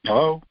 Hello?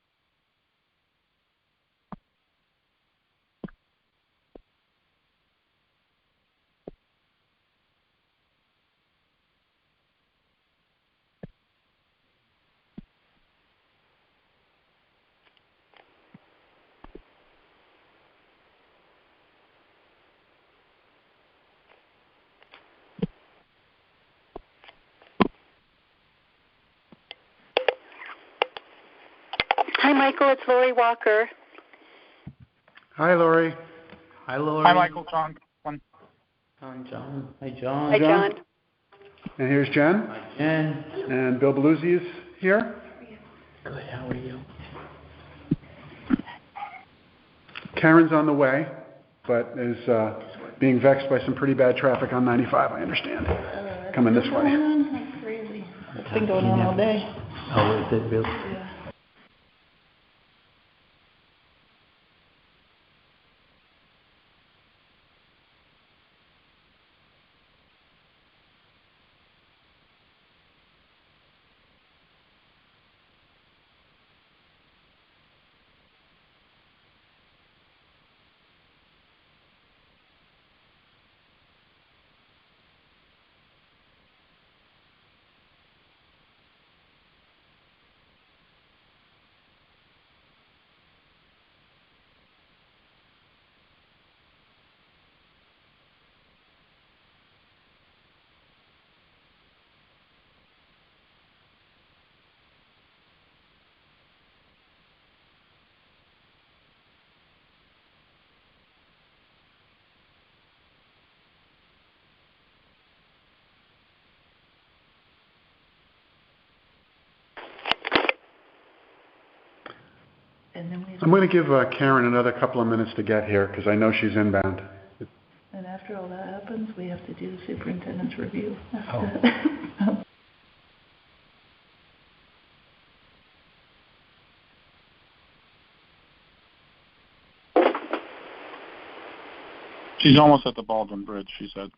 Hi, Michael. It's Lori Walker. Hi, Lori. Hi, Lori. Hi, Michael. John. Hi, John. Hi, John. Hi, John. And here's Jen. Hi, Jen. And Bill Belluzzi is here. Good. How are you? Karen's on the way, but is being vexed by some pretty bad traffic on 95, I understand. Coming this way. That's crazy. It's been going on all day. Oh, is it really? Yeah. I'm going to give Karen another couple of minutes to get here because I know she's inbound. And after all that happens, we have to do the superintendent's review. She's almost at the Baldwin Bridge, she said.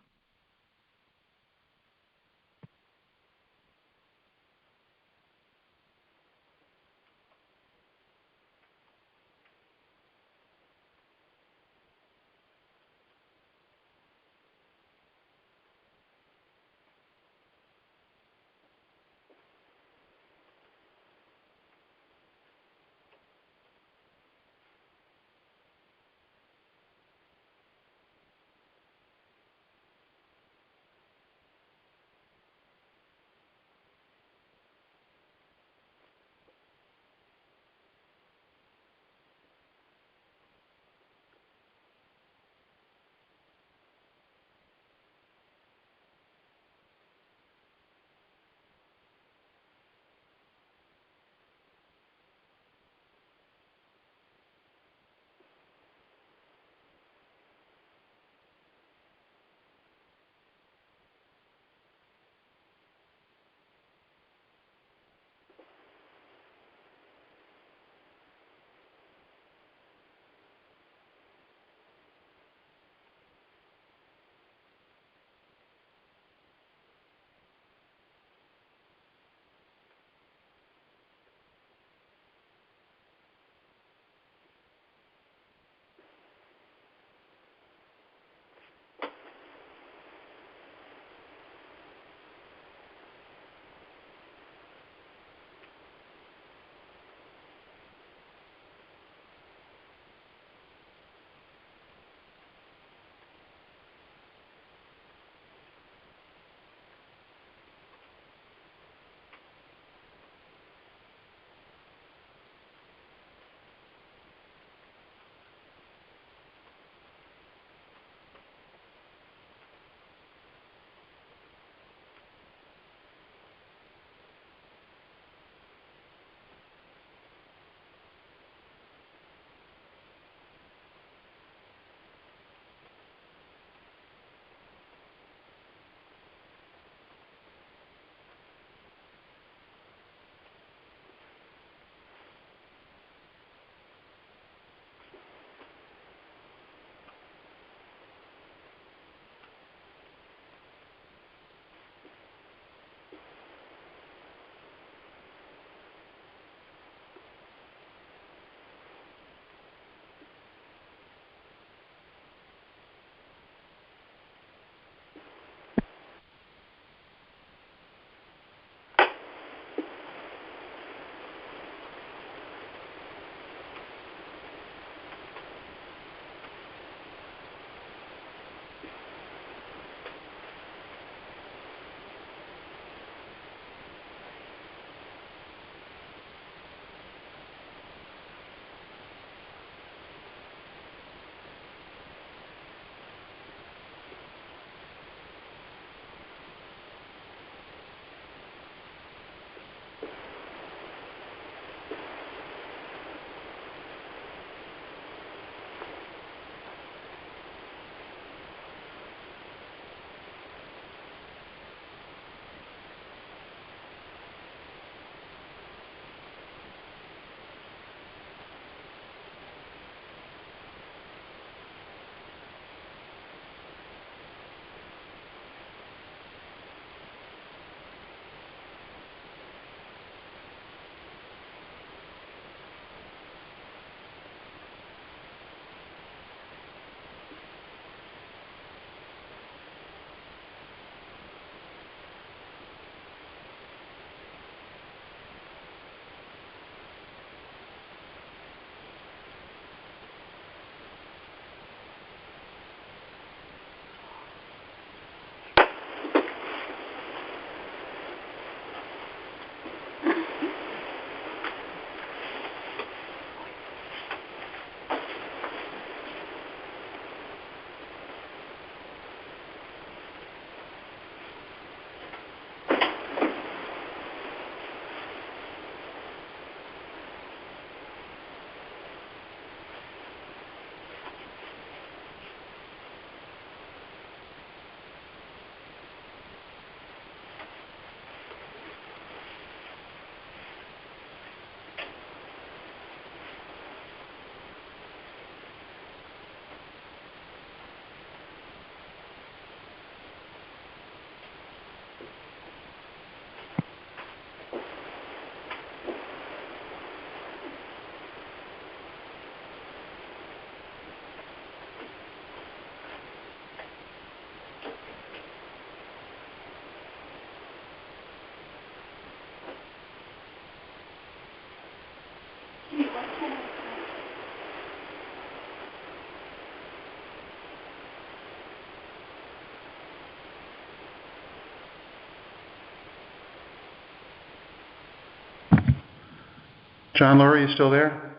John, Lori, you still there?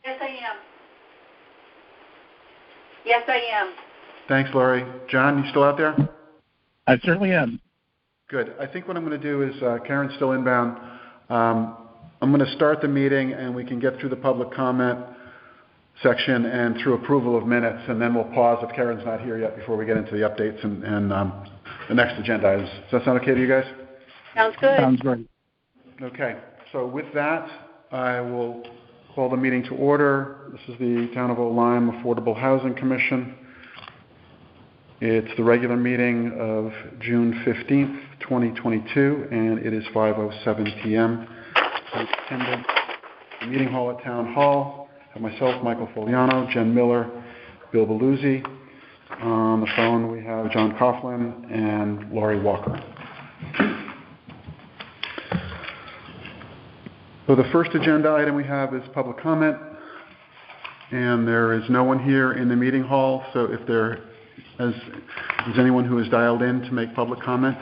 Yes, I am. Yes, I am. Thanks, Lori. John, you still out there? I certainly am. Good. I think what I'm going to do is, Karen's still inbound. I'm going to start the meeting and we can get through the public comment section and through approval of minutes, and then we'll pause if Karen's not here yet before we get into the updates and the next agenda items. Does that sound okay to you guys? Sounds good. Sounds great. Okay. So with that, I will call the meeting to order. This is the Town of Lyme Affordable Housing Commission. It's the regular meeting of June 15th, 2022, and it is 5:07 p.m. Attended the meeting hall at Town Hall. I have myself, Michael Foliano, Jen Miller, Bill Belluzzi. On the phone, we have John Coughlin and Laurie Walker. So the first agenda item we have is public comment, and there is no one here in the meeting hall, so if there is anyone who is dialed in to make public comment,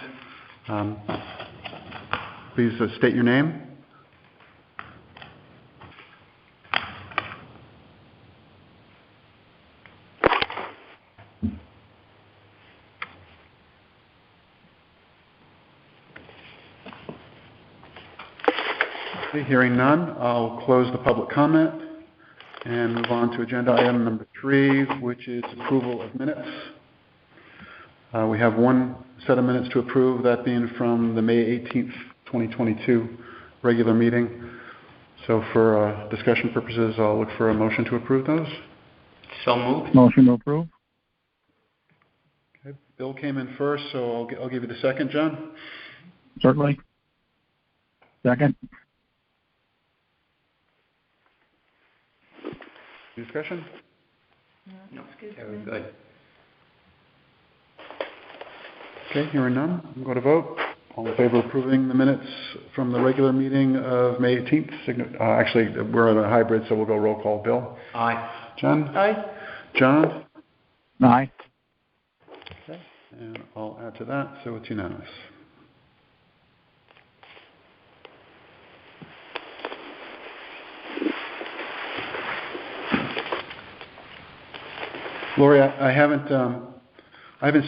please state your name. Hearing none, I'll close the public comment and move on to agenda item number 3, which is approval of minutes. We have one set of minutes to approve, that being from the May 18th, 2022 regular meeting. So for discussion purposes, I'll look for a motion to approve those. So moved. Motion to approve. Okay. Bill came in first, so I'll give you the second, John. Certainly. Second. Discussion? No, Excuse very me. good. Okay, hearing none, I'm going to vote. All in favor of approving the minutes from the regular meeting of May 18th? Actually, we're in a hybrid, so we'll go roll call. Bill? Aye. John? Aye. John? Aye. Okay, and I'll add to that, so it's unanimous. Lori, I haven't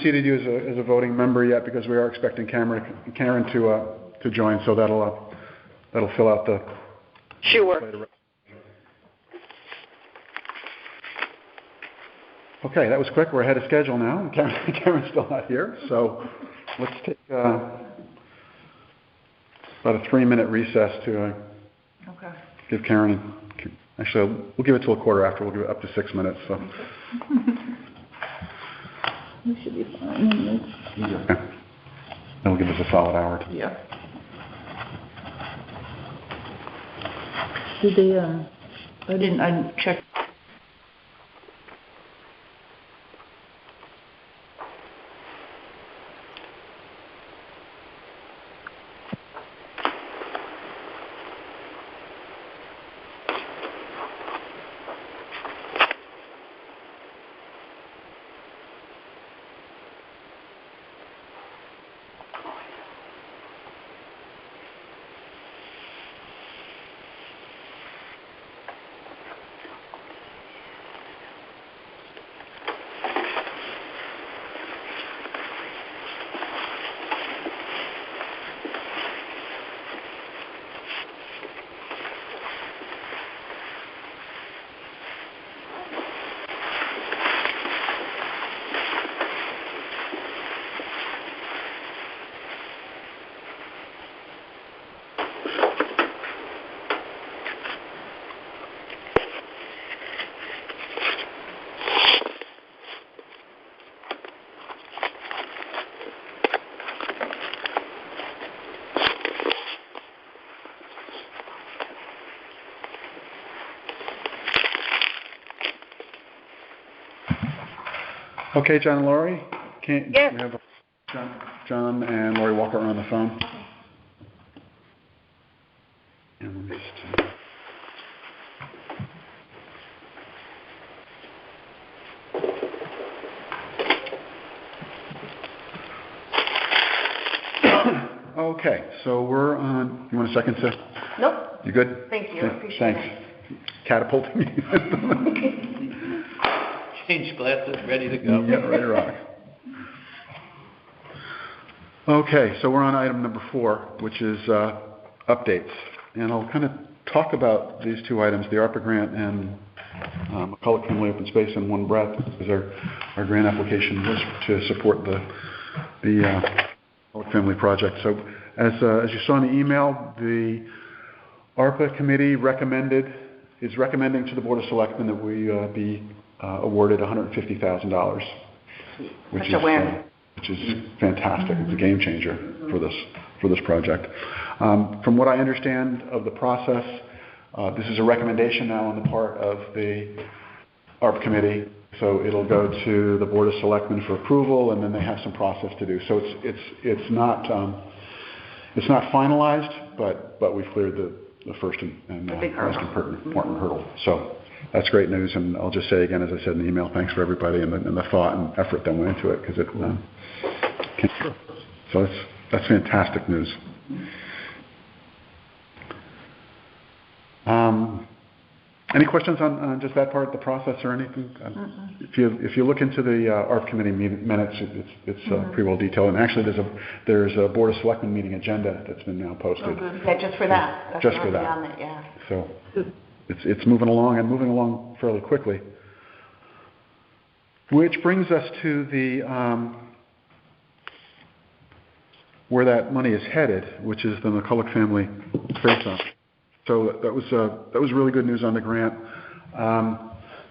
seated you as a voting member yet because we are expecting Karen to join, so that'll fill out the. Sure. Okay, that was quick. We're ahead of schedule now. Karen's still not here, so let's take about a 3-minute recess to Okay. give Karen. Actually, we'll give it till a quarter after. We'll give it up to 6 minutes. So. We should be fine. Okay. That'll give us a solid hour. Yeah. Did they, I checked. Okay, John and Lori? Yes. We have John and Lori Walker are on the phone. And let me just, okay, so we're on. You want a second, Sid? Nope. You good? Thank you, I appreciate Thanks. it. Catapulting me. Change glasses, ready to go. Yeah, ready to rock. Okay, so we're on item number 4, which is updates. And I'll kind of talk about these two items, the ARPA grant and McCulloch Family Open Space in one breath, because our grant application was to support the McCulloch Family project. So as you saw in the email, the ARPA committee is recommending to the Board of Selectmen that we be awarded $150,000, which is fantastic. It's a game changer for this project. From what I understand of the process, this is a recommendation now on the part of the ARP committee, so it'll go to the Board of Selectmen for approval, and then they have some process to do. So it's not finalized, but we've cleared the first and most important hurdle. So that's great news, and I'll just say again, as I said in the email, thanks for everybody and the thought and effort that went into it, because it came through. So that's fantastic news. Any questions on just that part, the process or anything? If you look into the ARP committee minutes, it's pretty well detailed. And actually, there's a Board of Selectmen meeting agenda that's been now posted. Yeah, just for that. That's just for that. on it, yeah. So it's moving along fairly quickly. Which brings us to the where that money is headed, which is the McCulloch Family Face-Off. So that was really good news on the grant.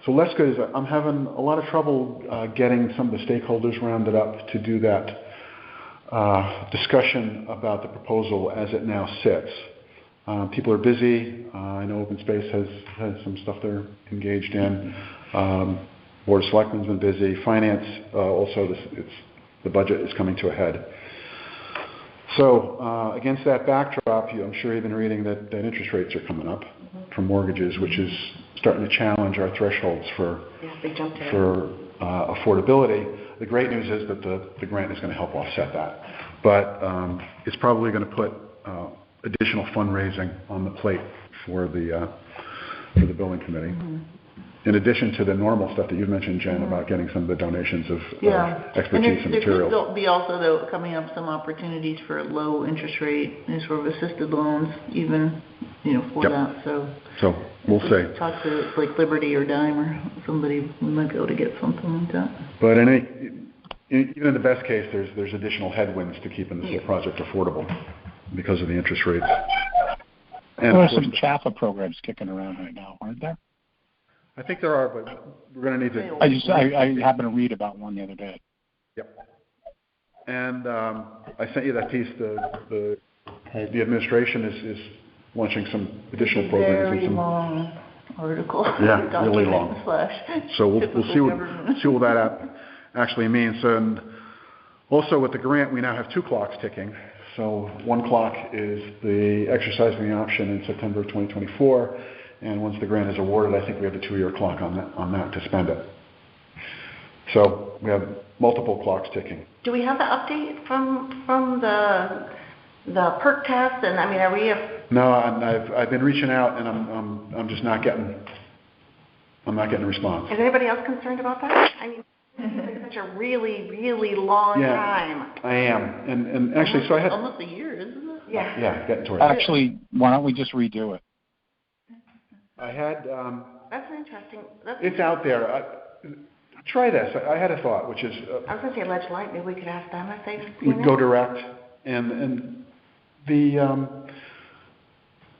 So less good is I'm having a lot of trouble getting some of the stakeholders rounded up to do that discussion about the proposal as it now sits. People are busy. I know Open Space has some stuff they're engaged in. Board of Selectmen's been busy. Finance also. The budget is coming to a head. So against that backdrop, I'm sure you've been reading that interest rates are coming up for mortgages, which is starting to challenge our thresholds for affordability. The great news is that the grant is going to help offset that, but it's probably going to put additional fundraising on the plate for the building committee. In addition to the normal stuff that you've mentioned, Jen, about getting some of the donations of expertise and materials. There could be also, though, coming up some opportunities for low interest rate and sort of assisted loans, even, for that. So we'll see. Talk to like Liberty or Dime or somebody, we might be able to get something like that. But even in the best case, there's additional headwinds to keeping this project affordable because of the interest rates. And there are some CHAFA programs kicking around right now, aren't there? I think there are, but we're going to need to. I happened to read about one the other day. Yep. And I sent you that piece. The administration is launching some additional programs. Very long article. Yeah, really long. So we'll see what that actually means. And also with the grant, we now have 2 clocks ticking. So one clock is the exercising the option in September of 2024. And once the grant is awarded, I think we have a 2-year clock on that to spend it. So we have multiple clocks ticking. Do we have the update from the PERC test? And I mean, are we? No, I've been reaching out, and I'm just not getting. I'm not getting a response. Is anybody else concerned about that? I mean, it's such a really, really long time. I am, and actually, so I had almost a year, isn't it? Yeah. Yeah, getting towards. Actually, why don't we just redo it? I had. That's interesting. It's out there. Try this. I had a thought, which is. I was going to say Ledge Light. Maybe we could ask them if they've seen We'd go direct, and the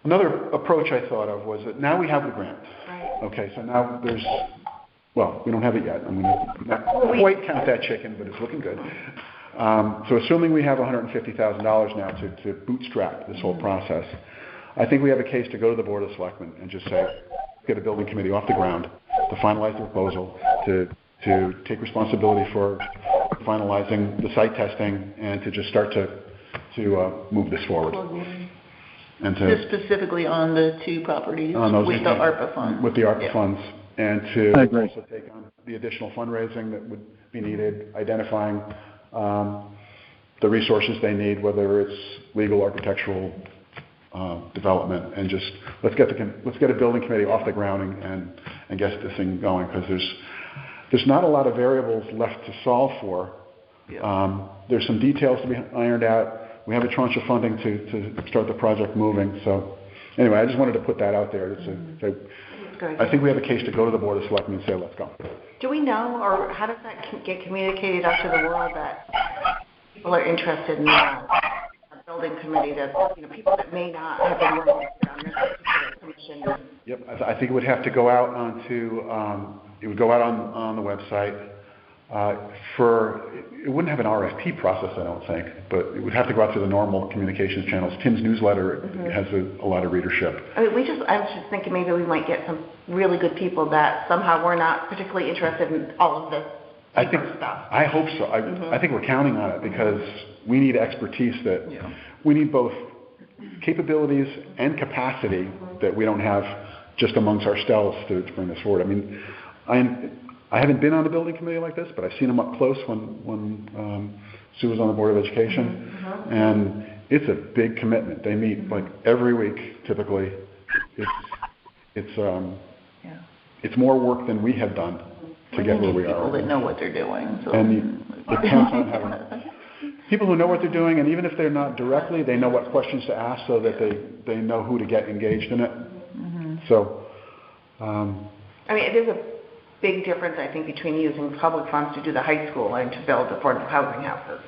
another approach I thought of was that now we have the grant. Right. Okay, so now there's. Well, we don't have it yet. I'm going to not quite count that chicken, but it's looking good. So assuming we have $150,000 now to bootstrap this whole process, I think we have a case to go to the Board of Selectmen and just say, get a building committee off the ground to finalize the proposal, to take responsibility for finalizing the site testing, and to just start to move this forward. And just specifically on the 2 properties with the ARPA funds. With the ARPA funds, and to also take on the additional fundraising that would be needed, identifying the resources they need, whether it's legal, architectural, development, and just let's get a building committee off the ground and get this thing going, because there's not a lot of variables left to solve for. There's some details to be ironed out. We have a tranche of funding to start the project moving. So anyway, I just wanted to put that out there. I think we have a case to go to the Board of Selectmen and say, let's go. Do we know, or how does that get communicated out to the world that people are interested in a building committee, that, people that may not have been working on this particular commission? Yep, I think it would have to go out it would go out on the website. It wouldn't have an RFP process, I don't think, but it would have to go out through the normal communications channels. Tim's newsletter has a lot of readership. I was just thinking maybe we might get some really good people that somehow were not particularly interested in all of this stuff. I hope so. I think we're counting on it, because we need expertise we need both capabilities and capacity that we don't have just amongst ourselves to bring this forward. I mean, I haven't been on a building committee like this, but I've seen them up close when Sue was on the Board of Education, and it's a big commitment. They meet like every week typically. It's more work than we have done to get where we are. People that know what they're doing. So. And it depends on having people who know what they're doing, and even if they're not directly, they know what questions to ask so that they know who to get engaged in it. So, there's a big difference, I think, between using public funds to do the high school and to build affordable housing houses.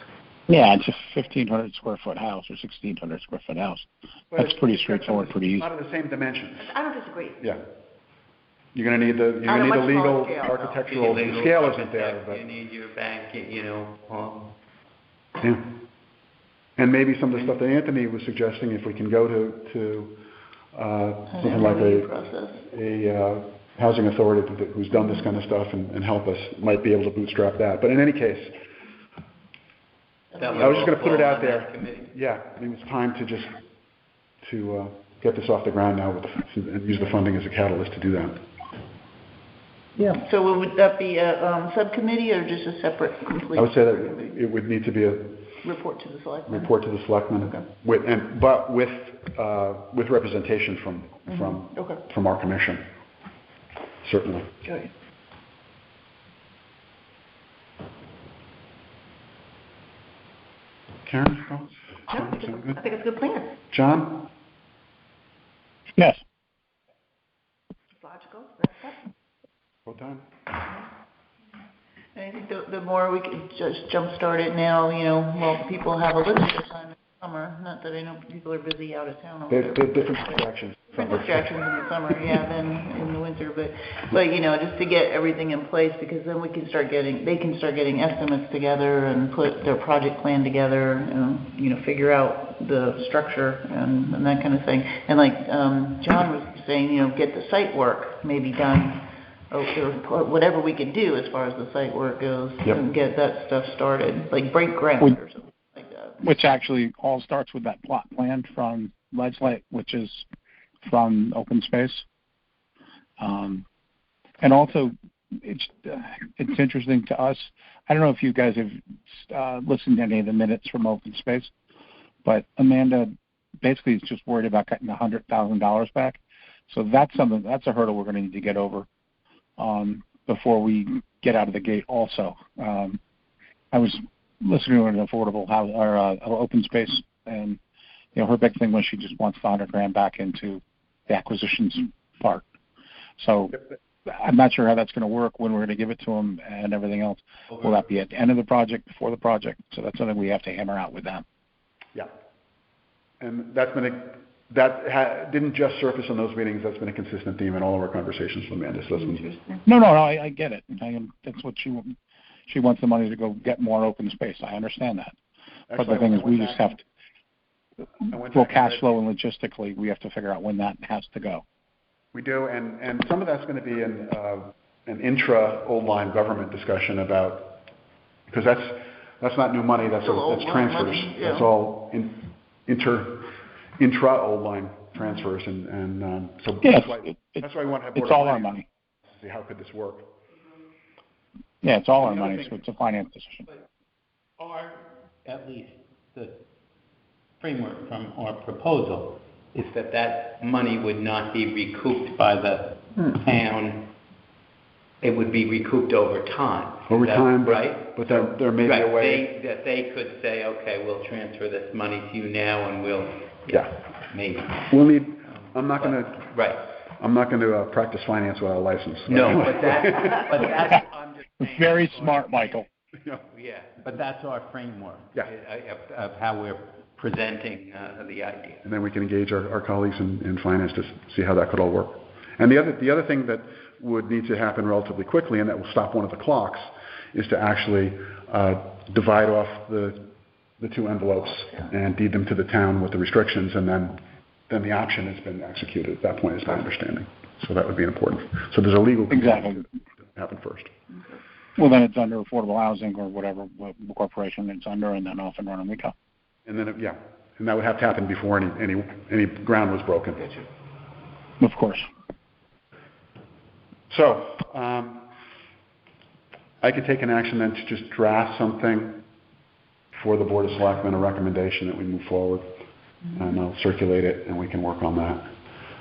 Yeah, it's a 1,500 square foot house or 1,600 square foot house. That's pretty straightforward, pretty easy. Not in the same dimensions. I don't disagree. Yeah. You're going to need the legal, architectural scale isn't there, but you need your bank, yeah. And maybe some of the stuff that Anthony was suggesting, if we can go to something like a housing authority who's done this kind of stuff and help us, might be able to bootstrap that. But in any case, I was just going to put it out there. Yeah, I mean, it's time to get this off the ground now and use the funding as a catalyst to do that. Yeah. So would that be a subcommittee or just a separate complete? I would say that it would need to be a report to the selectmen. Report to the selectmen, okay. But with representation from our commission, certainly. Okay. Karen, thoughts? I think it's a good plan. John? Yes. It's logical. That's it. Full time. I think the more we can just jumpstart it now, people have a little bit of time in the summer. Not that I know people are busy out of town. There's different distractions. Different distractions in the summer, than in the winter. But just to get everything in place, because then they can start getting estimates together and put their project plan together, and figure out the structure and that kind of thing. And like John was saying, get the site work maybe done. Or whatever we can do as far as the site work goes, and get that stuff started, like break ground or something like that. Which actually all starts with that plot plan from Ledgelight, which is from Open Space. And also, it's interesting to us. I don't know if you guys have listened to any of the minutes from Open Space, but Amanda basically is just worried about cutting $100,000 back. So that's a hurdle we're going to need to get over. Before we get out of the gate also. I was listening to an affordable house or Open Space, and her big thing was she just wants the $100,000 back into the acquisitions part. So I'm not sure how that's going to work, when we're going to give it to them and everything else. Will that be at the end of the project, before the project? So that's something we have to hammer out with them. Yeah. And didn't just surface in those meetings. That's been a consistent theme in all of our conversations with Amanda. So no, I get it. That's what she wants the money to go get more open space. I understand that. But the thing is, we just have to, for cash flow and logistically, we have to figure out when that has to go. We do, and some of that's going to be an intra-old line government discussion about, because that's not new money. That's transfers. Money, yeah. That's all intra-old line transfers, and so yes, that's why we want to have it's all our money. See how could this work? Yeah, it's all our money, so it's a finance decision. Or at least the framework from our proposal is that that money would not be recouped by the town. It would be recouped over time. Over time, right? But there may be a way. That they could say, okay, we'll transfer this money to you now, and we'll. Maybe. We'll need. I'm not going to. Right. I'm not going to practice finance without a license. No, but that's I'm just saying, Very smart, Michael. Yeah, but that's our framework. Yeah. Of how we're presenting the idea. And then we can engage our colleagues in finance to see how that could all work. And the other thing that would need to happen relatively quickly, and that will stop one of the clocks, is to actually divide off the two envelopes and deed them to the town with the restrictions, and then the option has been executed at that point, is my understanding. So that would be important. So there's a legal Exactly. happen first. Well, then it's under affordable housing or whatever corporation it's under, and then off and running we go. And then and that would have to happen before any ground was broken. Of course. So I could take an action then to just draft something for the Board of Selectmen, a recommendation that we move forward, and I'll circulate it, and we can work on that.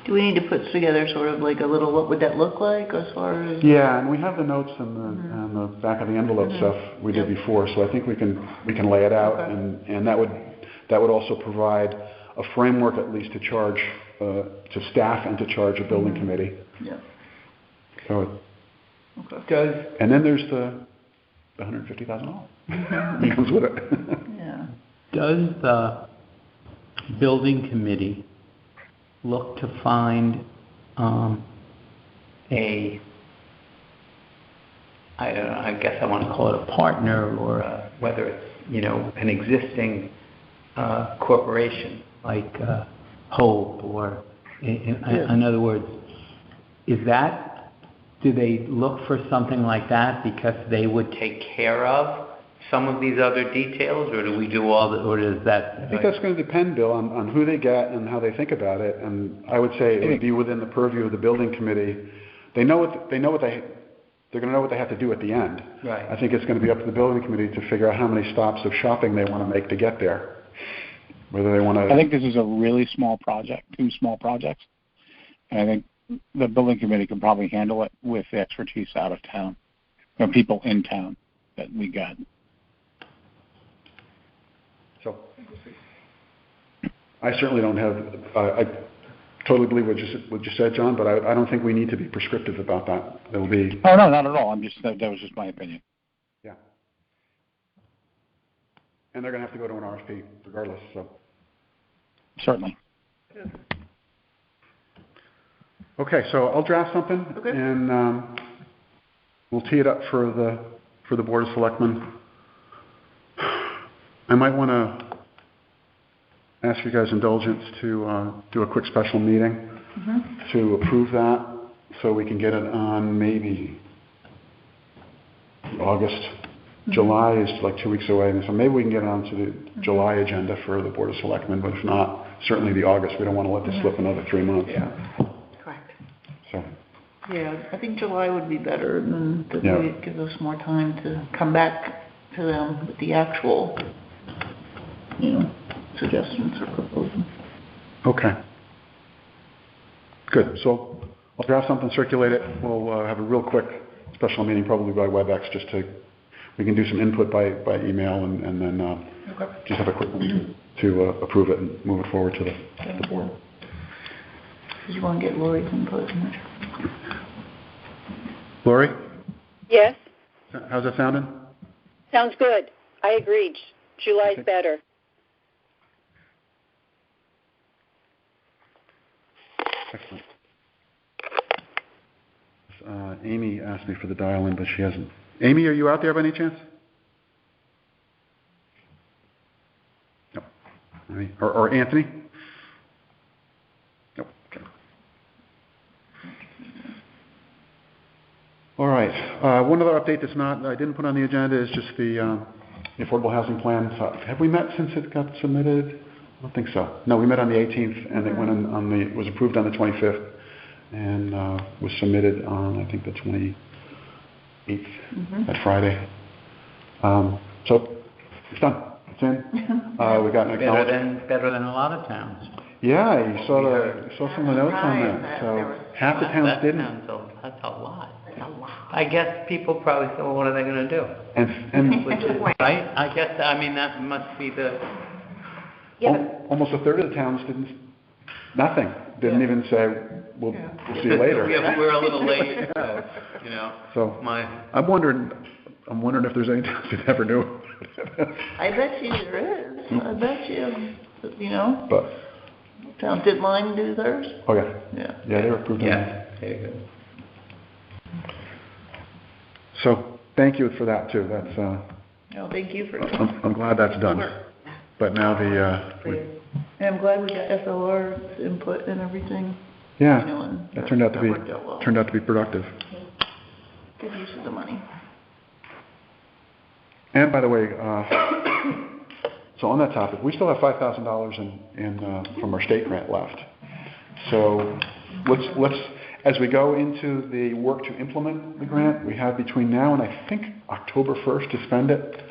Do we need to put together sort of like a little, what would that look like as far as? Yeah, and we have the notes and the back of the envelope stuff we did before, so I think we can lay it out, and that would also provide a framework at least to charge to staff and to charge a building committee. Yeah. So Okay. and then there's the $150,000 that comes with it. Yeah. Does the building committee look to find I guess I want to call it a partner, or whether it's, an existing corporation like Hope, or in other words, do they look for something like that because they would take care of some of these other details, or do we do or does that? I think that's going to depend, Bill, on who they get and how they think about it. And I would say it would be within the purview of the building committee. They're going to know what they have to do at the end. Right. I think it's going to be up to the building committee to figure out how many stops of shopping they want to make to get there. Whether they want to. I think this is a really small project, 2 small projects, and I think the building committee can probably handle it with the expertise out of town, or people in town that we got. So, I certainly don't have. I totally believe what you said, John, but I don't think we need to be prescriptive about that. There will be. Oh no, not at all. That was just my opinion. Yeah. And they're going to have to go to an RFP regardless. So. Certainly. Okay, so I'll draft something, and we'll tee it up for the Board of Selectmen. I might want to ask you guys' indulgence to do a quick special meeting to approve that, so we can get it on maybe August. July is like 2 weeks away, and so maybe we can get it onto the July agenda for the Board of Selectmen, but if not, certainly the August. We don't want to let this slip another 3 months. Correct. So. Yeah, I think July would be better, and then it gives us more time to come back to them with the actual, suggestions or proposals. Okay. Good. So I'll draft something, circulate it. We'll have a real quick special meeting, probably by WebEx, we can do some input by email, and then just have a quick one to approve it and move it forward to the board. Did you want to get Lori's input? Lori? Yes. How's that sounding? Sounds good. I agreed. July's better. Excellent. Amy asked me for the dial-in, but she hasn't. Amy, are you out there by any chance? No. Or Anthony? Nope. Okay. All right. One other update I didn't put on the agenda is just the affordable housing plan. Have we met since it got submitted? I don't think so. No, we met on the 18th, and it went was approved on the 25th, and was submitted on, I think, the 28th, that Friday. So it's done. It's in. We got an acknowledgement. Better than a lot of towns. Yeah, you saw some of the notes on that. Surprised So that there half the towns didn't. That's a lot. That's a lot. I guess people probably said, well, what are they going to do? And Which is, right? I guess, I mean, that must be the, almost a third of the towns nothing. Didn't even say, we'll see you later. We're a little late, you know. So I'm wondering if there's any towns that never knew. I bet you there is. I bet you know. But Town did Lyme do theirs? oh yeah, Yeah. they were approved. yeah, there you go. So thank you for that too. That's No, thank you for. I'm glad that's done. But now And I'm glad we got SLR's input and everything. yeah, You know, and that turned out to worked out well. be productive. Good use of the money. And by the way, so on that topic, we still have $5,000 in from our state grant left. So let's as we go into the work to implement the grant, we have between now and I think October 1st to spend it.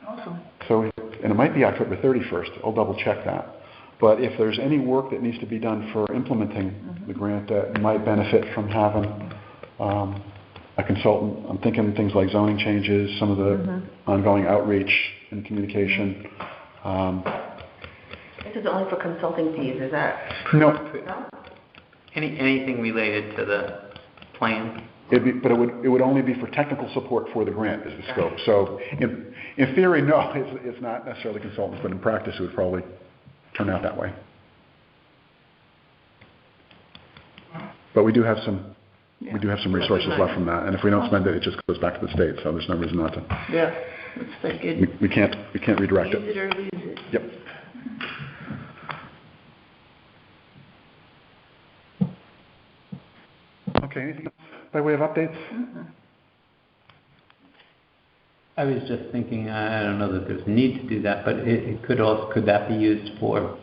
Awesome. So and it might be October 31st. I'll double check that. But if there's any work that needs to be done for implementing the grant that might benefit from having a consultant, I'm thinking things like zoning changes, some of the ongoing outreach and communication. This is only for consulting fees, is that? No, No? anything related to the plan? but it would only be for technical support for the grant is the scope. So in theory, no, it's not necessarily consultants, but in practice, it would probably turn out that way. But we do have some resources left from that, and if we don't spend it, it just goes back to the state. So there's no reason not to. Yeah. Let's take it. We can't redirect Use it. it or lose it. Yep. Okay. Anything else by way of updates? I was just thinking, I don't know that there's a need to do that, but it could that be used for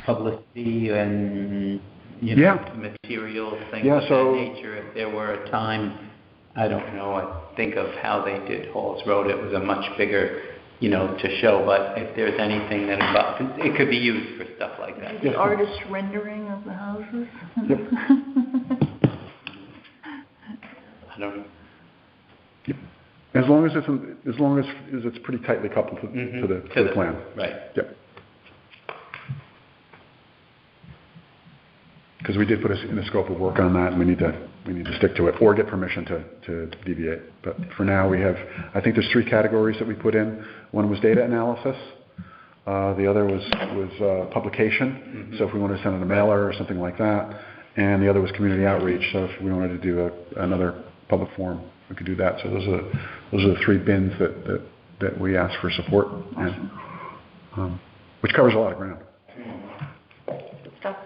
publicity and, materials, things of that nature? If there were a time, I don't know, I think of how they did Halls Road, it was a much bigger, to show, but if there's anything that involves, it could be used for stuff like that. The artist rendering of the houses? Yep. I don't know. Yep. As long as it's pretty tightly coupled to the plan. Right. Yep. Because we did put us in a scope of work on that, and we need to stick to it or get permission to deviate. But for now, I think there's 3 categories that we put in. One was data analysis. The other was publication. So if we wanted to send in a mailer or something like that, and the other was community outreach. So if we wanted to do another public forum, we could do that. So those are the 3 bins that we asked for support, and, which covers a lot of ground. Good stuff.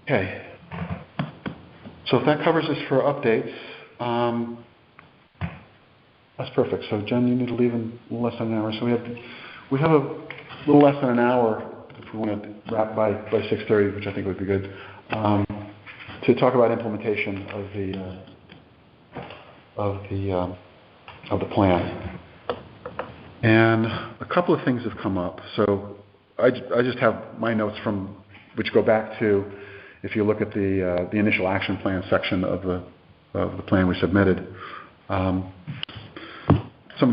Okay. So if that covers us for updates, that's perfect. So Jen, you need to leave in a little less than an hour. So we have a little less than an hour if we want to wrap by 6:30, which I think would be good, to talk about implementation of the plan. And a couple of things have come up. So I just have my notes which go back to, if you look at the initial action plan section of the plan we submitted. Some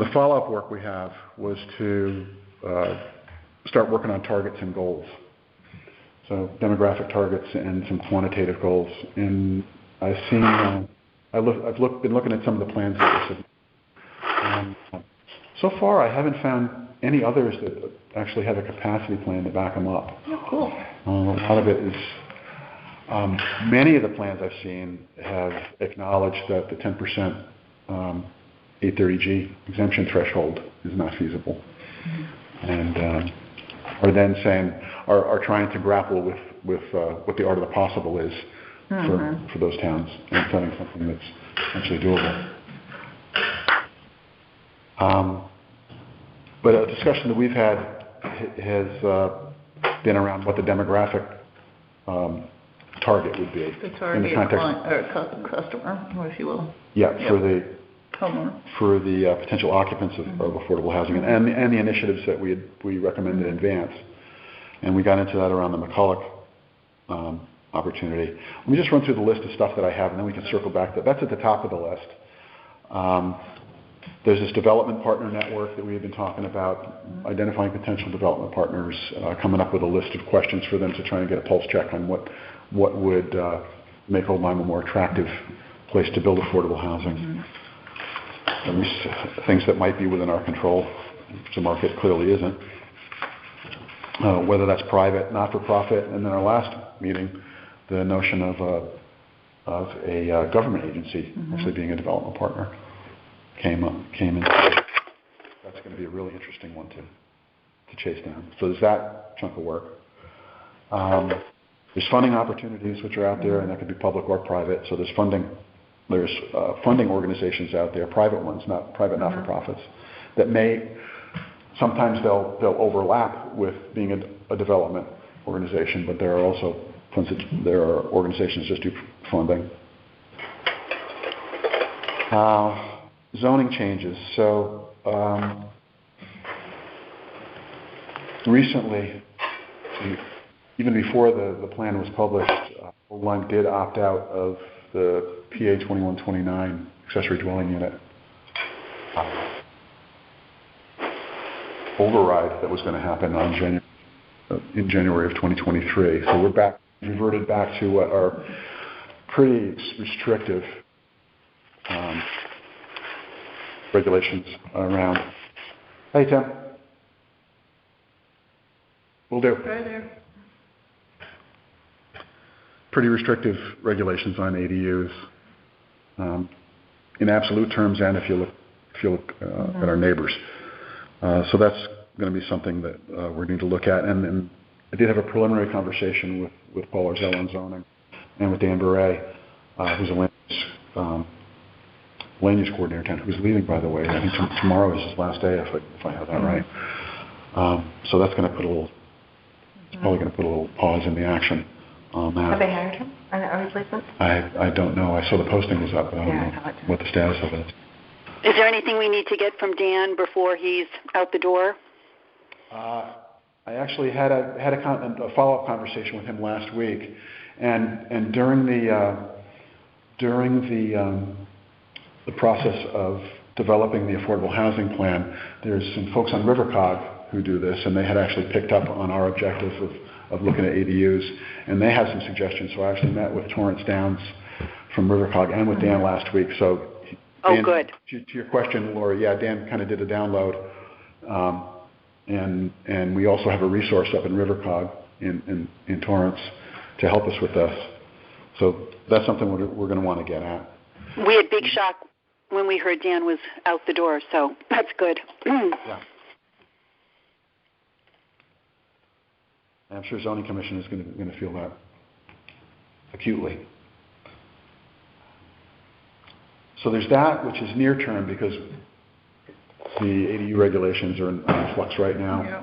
of the follow-up work we have was to start working on targets and goals. So demographic targets and some quantitative goals. And I've seen, I've been looking at some of the plans that we submitted. And so far, I haven't found any others that actually have a capacity plan to back them up. Oh, cool. A lot of it is, many of the plans I've seen have acknowledged that the 10% 830G exemption threshold is not feasible, and are then saying, are trying to grapple with what the art of the possible is for those towns, and setting something that's actually doable. But a discussion that we've had has been around what the demographic target would be The target client, or customer, or if you will. Yeah, for for the potential occupants of affordable housing and the initiatives that we recommended in advance. And we got into that around the McCulloch opportunity. Let me just run through the list of stuff that I have, and then we can circle back. That's at the top of the list. There's this development partner network that we've been talking about, identifying potential development partners, coming up with a list of questions for them to try and get a pulse check on what would make Old Lyme a more attractive place to build affordable housing. Things that might be within our control, which the market clearly isn't. Whether that's private, not-for-profit, and then our last meeting, the notion of a government agency actually being a development partner came in. That's going to be a really interesting one to chase down. So there's that chunk of work. There's funding opportunities which are out there, and that could be public or private. So there's funding. There's funding organizations out there, private ones, not-for-profits, that may sometimes they'll overlap with being a development organization, but there are also organizations just do funding. Zoning changes. So recently, even before the plan was published, Old Lyme did opt out of the PA 2129 accessory dwelling unit override that was going to happen in January of 2023. So we're reverted back to what are pretty restrictive regulations around. Hey, Tim. Will do. Right there. Pretty restrictive regulations on ADUs in absolute terms, and if you look at our neighbors. So that's going to be something that we need to look at. And I did have a preliminary conversation with Paul Arzella on zoning and with Dan Beret, who's a land use coordinator, who's leaving, by the way. I think tomorrow is his last day, if I have that right. So that's going to probably going to put a little pause in the action on that. Have they hired him on a replacement? I don't know. I saw the posting was up, but I don't know what the status of it is. Is there anything we need to get from Dan before he's out the door? I actually had a follow-up conversation with him last week, and during the process of developing the affordable housing plan, there's some folks on Rivercog who do this, and they had actually picked up on our objective of looking at ADUs, and they had some suggestions. So I actually met with Torrance Downs from Rivercog and with Dan last week. So Dan, good. To your question, Laura, yeah, Dan kind of did a download, and we also have a resource up in Rivercog in Torrance to help us with this. So that's something we're going to want to get at. We had big shock when we heard Dan was out the door, so that's good. Yeah. I'm sure Zoning Commission is going to feel that acutely. So there's that, which is near term because the ADU regulations are in flux right now. Yeah.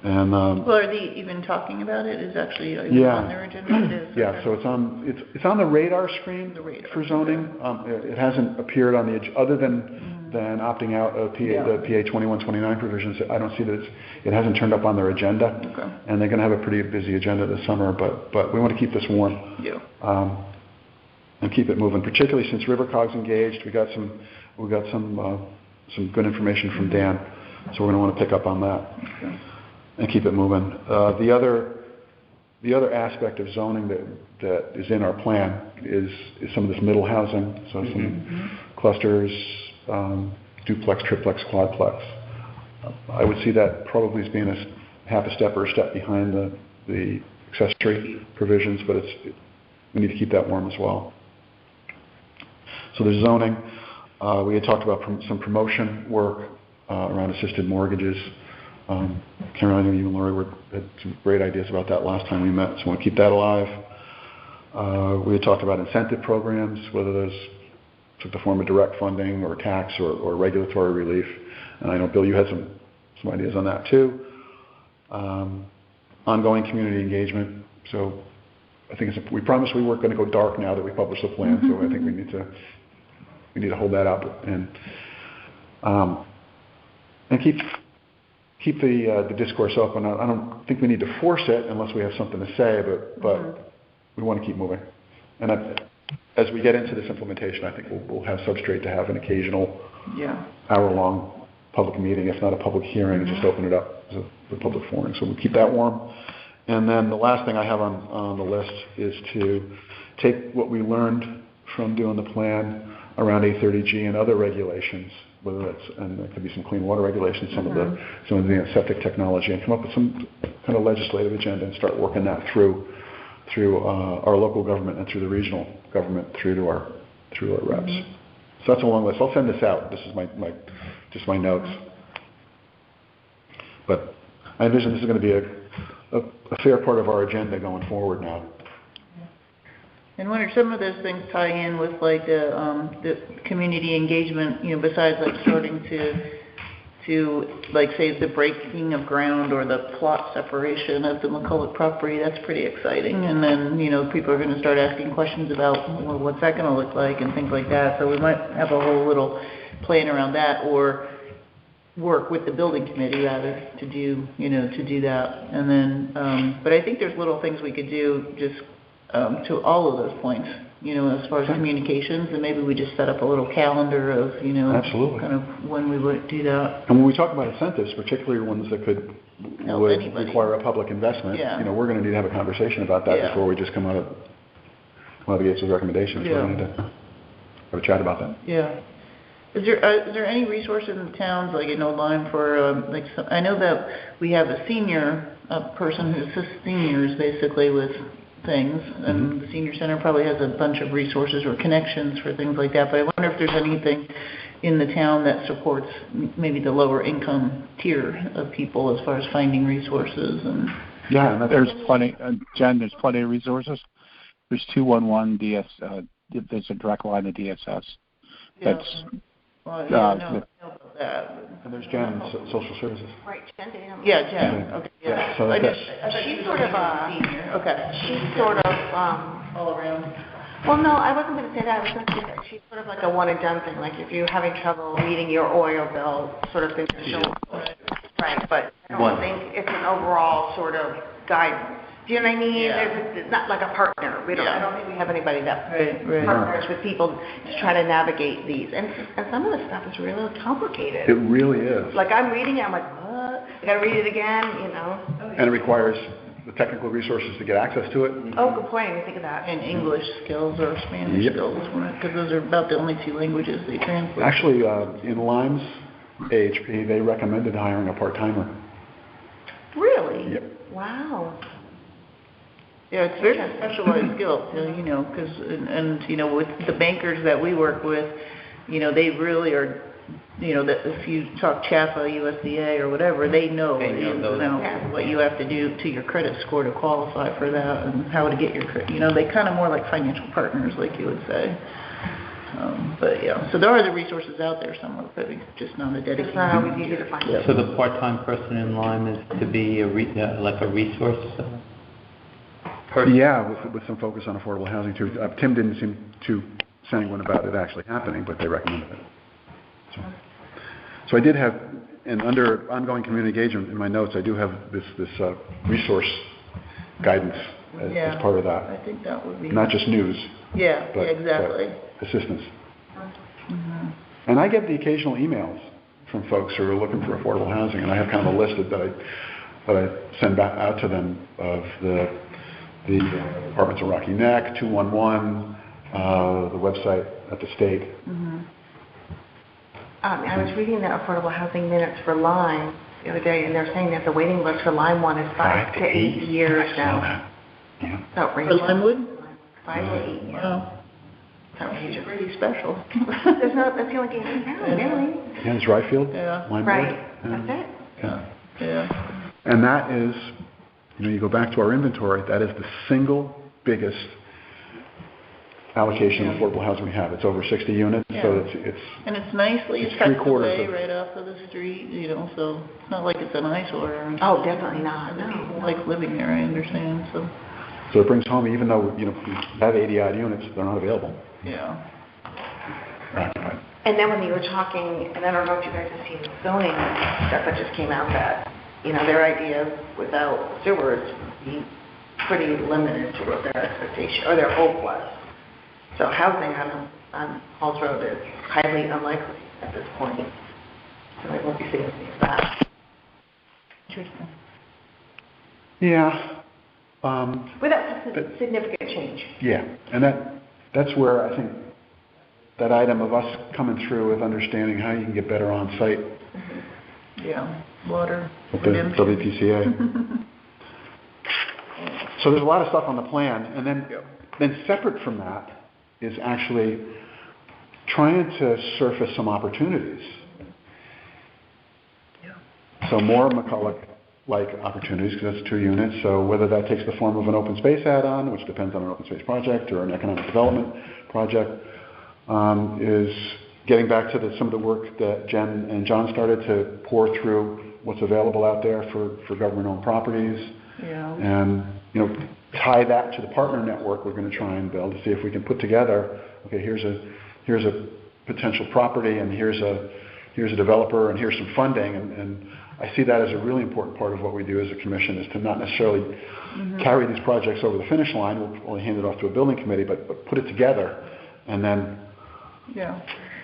And well, are they even talking about it? Is actually on their agenda? It is. Yeah. So it's on the radar screen for zoning. It hasn't appeared on the other than opting out of the PA 2129 provisions. I don't see that it hasn't turned up on their agenda. Okay. And they're going to have a pretty busy agenda this summer, but we want to keep this warm. Yeah. And keep it moving, particularly since Rivercog's engaged. We got some good information from Dan, so we're going to want to pick up on that and keep it moving. The other aspect of zoning that is in our plan is some of this middle housing, so some clusters, duplex, triplex, quadplex. I would see that probably as being half a step or a step behind the accessory provisions, but we need to keep that warm as well. So there's zoning. We had talked about some promotion work around assisted mortgages. Carolina, you and Lori had some great ideas about that last time we met, so we want to keep that alive. We had talked about incentive programs, whether those took the form of direct funding or tax or regulatory relief. And I know, Bill, you had some ideas on that too. Ongoing community engagement. So I think we promised we weren't going to go dark now that we published the plan, so I think we need to we need to hold that up and keep the discourse open. I don't think we need to force it unless we have something to say, but we want to keep moving. And as we get into this implementation, I think we'll have substrate to have an occasional hour-long public meeting, if not a public hearing, and just open it up as a public forum. So we'll keep that warm. And then the last thing I have on the list is to take what we learned from doing the plan around 830G and other regulations, whether that's, and there could be some clean water regulations, some of the septic technology, and come up with some kind of legislative agenda and start working that through our local government and through the regional government through to our reps. So that's a long list. I'll send this out. This is my notes. But I envision this is going to be a fair part of our agenda going forward now. And wonder some of those things tie in with like the community engagement, besides like starting to like say the breaking of ground or the plot separation of the McCulloch property. That's pretty exciting. And then people are going to start asking questions about, well, what's that going to look like and things like that. So we might have a whole little plan around that, or work with the building committee rather to do that. And then but I think there's little things we could do just to all of those points, as far as communications, and maybe we just set up a little calendar of, Absolutely. kind of when we would do that. And when we talk about incentives, particularly ones that would require a public investment, we're going to need to have a conversation about that before we just come out of the gates with recommendations. We're going to need to have a chat about that. Yeah. Is there any resources in the towns, like in Old Lyme, for I know that we have a senior person who assists seniors basically with things, and the senior center probably has a bunch of resources or connections for things like that. But I wonder if there's anything in the town that supports maybe the lower income tier of people as far as finding resources and. Yeah, and there's plenty, Jen. There's plenty of resources. There's 211 DS. There's a direct line to DSS. That's. Well, I don't know about that. And there's Jen, social services. Right, Jen Dam. Yeah, Jen. Okay. Yeah. So She's sort of senior. Okay. She's sort of all around. Well, no, I wasn't going to say that. I was going to say that she's sort of like a one and done thing. Like if you're having trouble meeting your oil bill, sort of thing. Right, but I don't think it's an overall sort of guidance. Do you know what I mean? Yeah. It's not like a partner. We don't. I don't think we have anybody that partners with people to try to navigate these. And some of the stuff is really complicated. It really is. Like I'm reading it, I'm like, what? I got to read it again, And it requires the technical resources to get access to it. Oh, good point. I didn't think of that. And English skills or Spanish skills, because those are about the only two languages they translate. Actually, in Lyme's AHP, they recommended hiring a part-timer. Really? Yep. Wow. Yeah, it's very specialized skill, because, with the bankers that we work with, they really are, that if you talk CHAPA, USDA, or whatever, they know what you have to do to your credit score to qualify for that and how to get your credit. They kind of more like financial partners, like you would say. But yeah, so there are the resources out there somewhere, but it's just not a dedicated. It's not always easy to find. So the part-time person in Lyme is to be like a resource person? Yeah, with some focus on affordable housing too. Tim didn't seem too sanguine about it actually happening, but they recommended it. So I did have, and under ongoing community engagement in my notes, I do have this resource guidance as part of that. I think that would be not just news. But exactly. But assistance. And I get the occasional emails from folks who are looking for affordable housing, and I have kind of a list that I send back out to them of the apartments in Rocky Neck, 211, the website at the state. I was reading the affordable housing minutes for Lyme the other day, and they're saying that the waiting list for Lyme 1 is 5 to 8 years now. Yeah. It's outrageous. For Lymewood? 5 to 8 years. Wow. It's outrageous. Pretty special. That's the only game in town, really. Yeah, it's Ryfield. Yeah. Lymewood. Right. Yeah. That's it. Yeah. And that is, you go back to our inventory, that is the single biggest allocation of affordable housing we have. It's over 60 units, so it's and it's nicely it's tucked away of, right off of the street, so it's not like it's an eyesore. Or Oh, definitely not. No. People like living there, I understand. So it brings home, even though we have 80 odd units, they're not available. Yeah. Right. And then when you were talking, and I don't know if you guys have seen the zoning stuff that just came out, that, their idea without sewers would be pretty limited to what their expectation, or their hope was. So housing on Halls Road is highly unlikely at this point. So I won't be seeing any of that. Interesting. Yeah. Without significant change. Yeah, and that's where I think that item of us coming through with understanding how you can get better on site. Yeah, water. With the WPCA. So there's a lot of stuff on the plan, and then separate from that is actually trying to surface some opportunities. Yeah. So more McCulloch-like opportunities, because that's 2 units. So whether that takes the form of an open space add-on, which depends on an open space project, or an economic development project, is getting back to some of the work that Jen and John started to pour through what's available out there for government-owned properties. Yeah. And, tie that to the partner network we're going to try and build to see if we can put together, okay, here's a potential property, and here's a developer, and here's some funding. And I see that as a really important part of what we do as a commission, is to not necessarily carry these projects over the finish line. We'll only hand it off to a building committee, but put it together, and then yeah.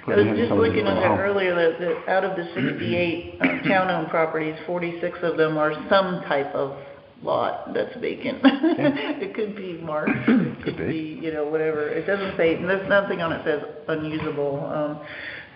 I was just looking at it earlier that out of the 68 town-owned properties, 46 of them are some type of lot that's vacant. It could be marked. It could be, whatever. It doesn't say, there's nothing on it says unusable.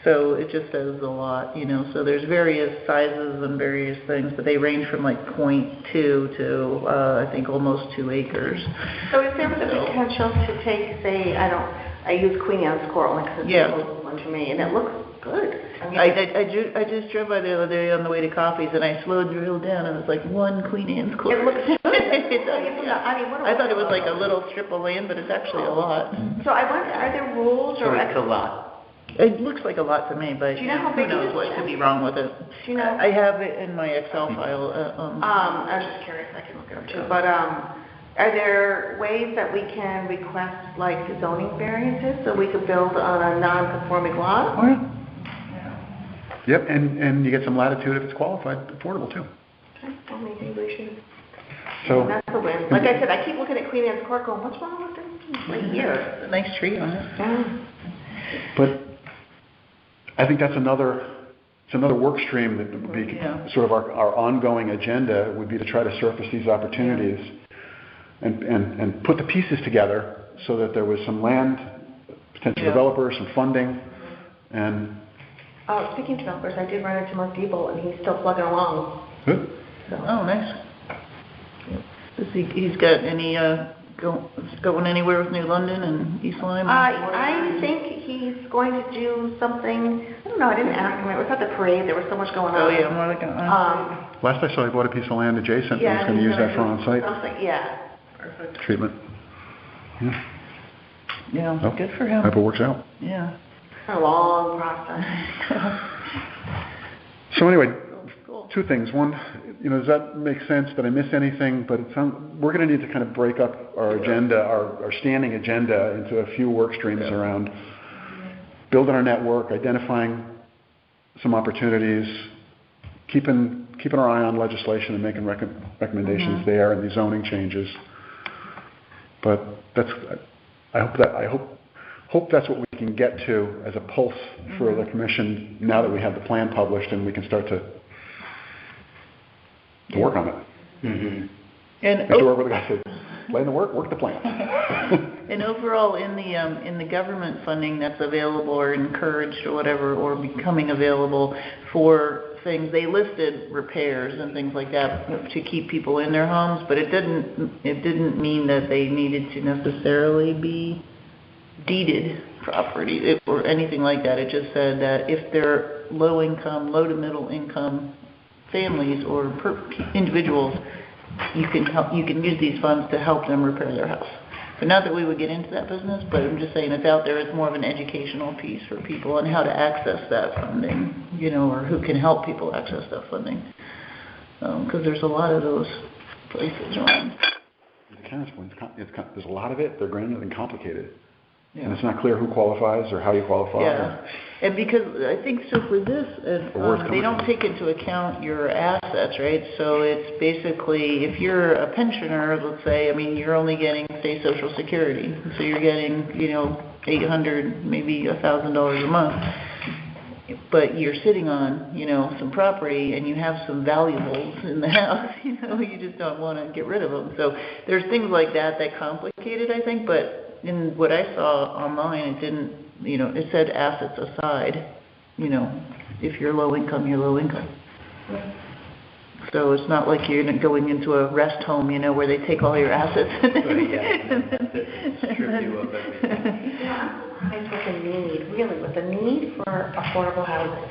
So it just says a lot, So there's various sizes and various things, but they range from like 0.2 to I think almost 2 acres. So is there the potential to take, say, I use Queen Anne's Court only because it's the closest one to me, and it looks good. I just drove by the other day on the way to Coffee's, and I slowed drilled down, and it was like one Queen Anne's Court. It looks good. It does, yeah. I thought it was like a little strip of land, but it's actually a lot. So I wonder, are there rules or? So it's a lot. It looks like a lot to me, but do you know how big who knows what could be wrong with it. Do you know? I have it in my Excel file. I was just curious. I can look it up too. But are there ways that we can request like zoning variances so we could build on a non-conforming lot? Oh, yeah. Yep, and you get some latitude if it's qualified, affordable too. Okay, well maybe we should. So that's the win. Like I said, I keep looking at Queen Anne's Court going, what's wrong with this? Right here. It's a nice tree on it. Yeah. But I think that's another work stream that would be sort of our ongoing agenda, would be to try to surface these opportunities and put the pieces together so that there was some land, potential developers, some funding, and... Oh, speaking of developers, I did run into Mark Diebel, and he's still plugging along. Good. So. Oh, nice. He's got any going anywhere with New London and East Lyme? I think he's going to do something. I don't know. I didn't ask him. It was at the parade. There was so much going on. Oh yeah, more like last I saw, he bought a piece of land adjacent. Yeah, and he's going to use that for on-site Perfect. treatment. Yeah. Yeah. Oh, good for him. Hope it works out. Yeah. A long process. So anyway, cool. 2 things. One, does that make sense? Did I miss anything? But we're going to need to kind of break up our agenda, our standing agenda, into a few work streams around building our network, identifying some opportunities, keeping our eye on legislation and making recommendations there, and the zoning changes. But I hope that's what we can get to as a pulse for the commission now that we have the plan published and we can start to work on it. Mm-hmm. And work with the guy said, lay in the work the plan. And overall, in the government funding that's available or encouraged or whatever, or becoming available for things, they listed repairs and things like that to keep people in their homes, but it didn't mean that they needed to necessarily be deeded property or anything like that. It just said that if they're low to middle income families or individuals, you can use these funds to help them repair their house. But not that we would get into that business, but I'm just saying it's out there. It's more of an educational piece for people on how to access that funding, or who can help people access that funding. Because there's a lot of those places around. Karen's point, there's a lot of it. They're granular and complicated. And it's not clear who qualifies or how you qualify. Yeah, and because I think so for this, they don't take into account your assets, right? So it's basically, if you're a pensioner, let's say, I mean, you're only getting, say, Social Security. So you're getting, $800, maybe $1,000 a month. But you're sitting on, some property and you have some valuables in the house, you just don't want to get rid of them. So there's things like that complicate it, I think, but in what I saw online, it didn't, it said assets aside, if you're low income, you're low income. So it's not like you're going into a rest home, where they take all your assets. Strip you of everything. With a need, really, with a need for affordable housing,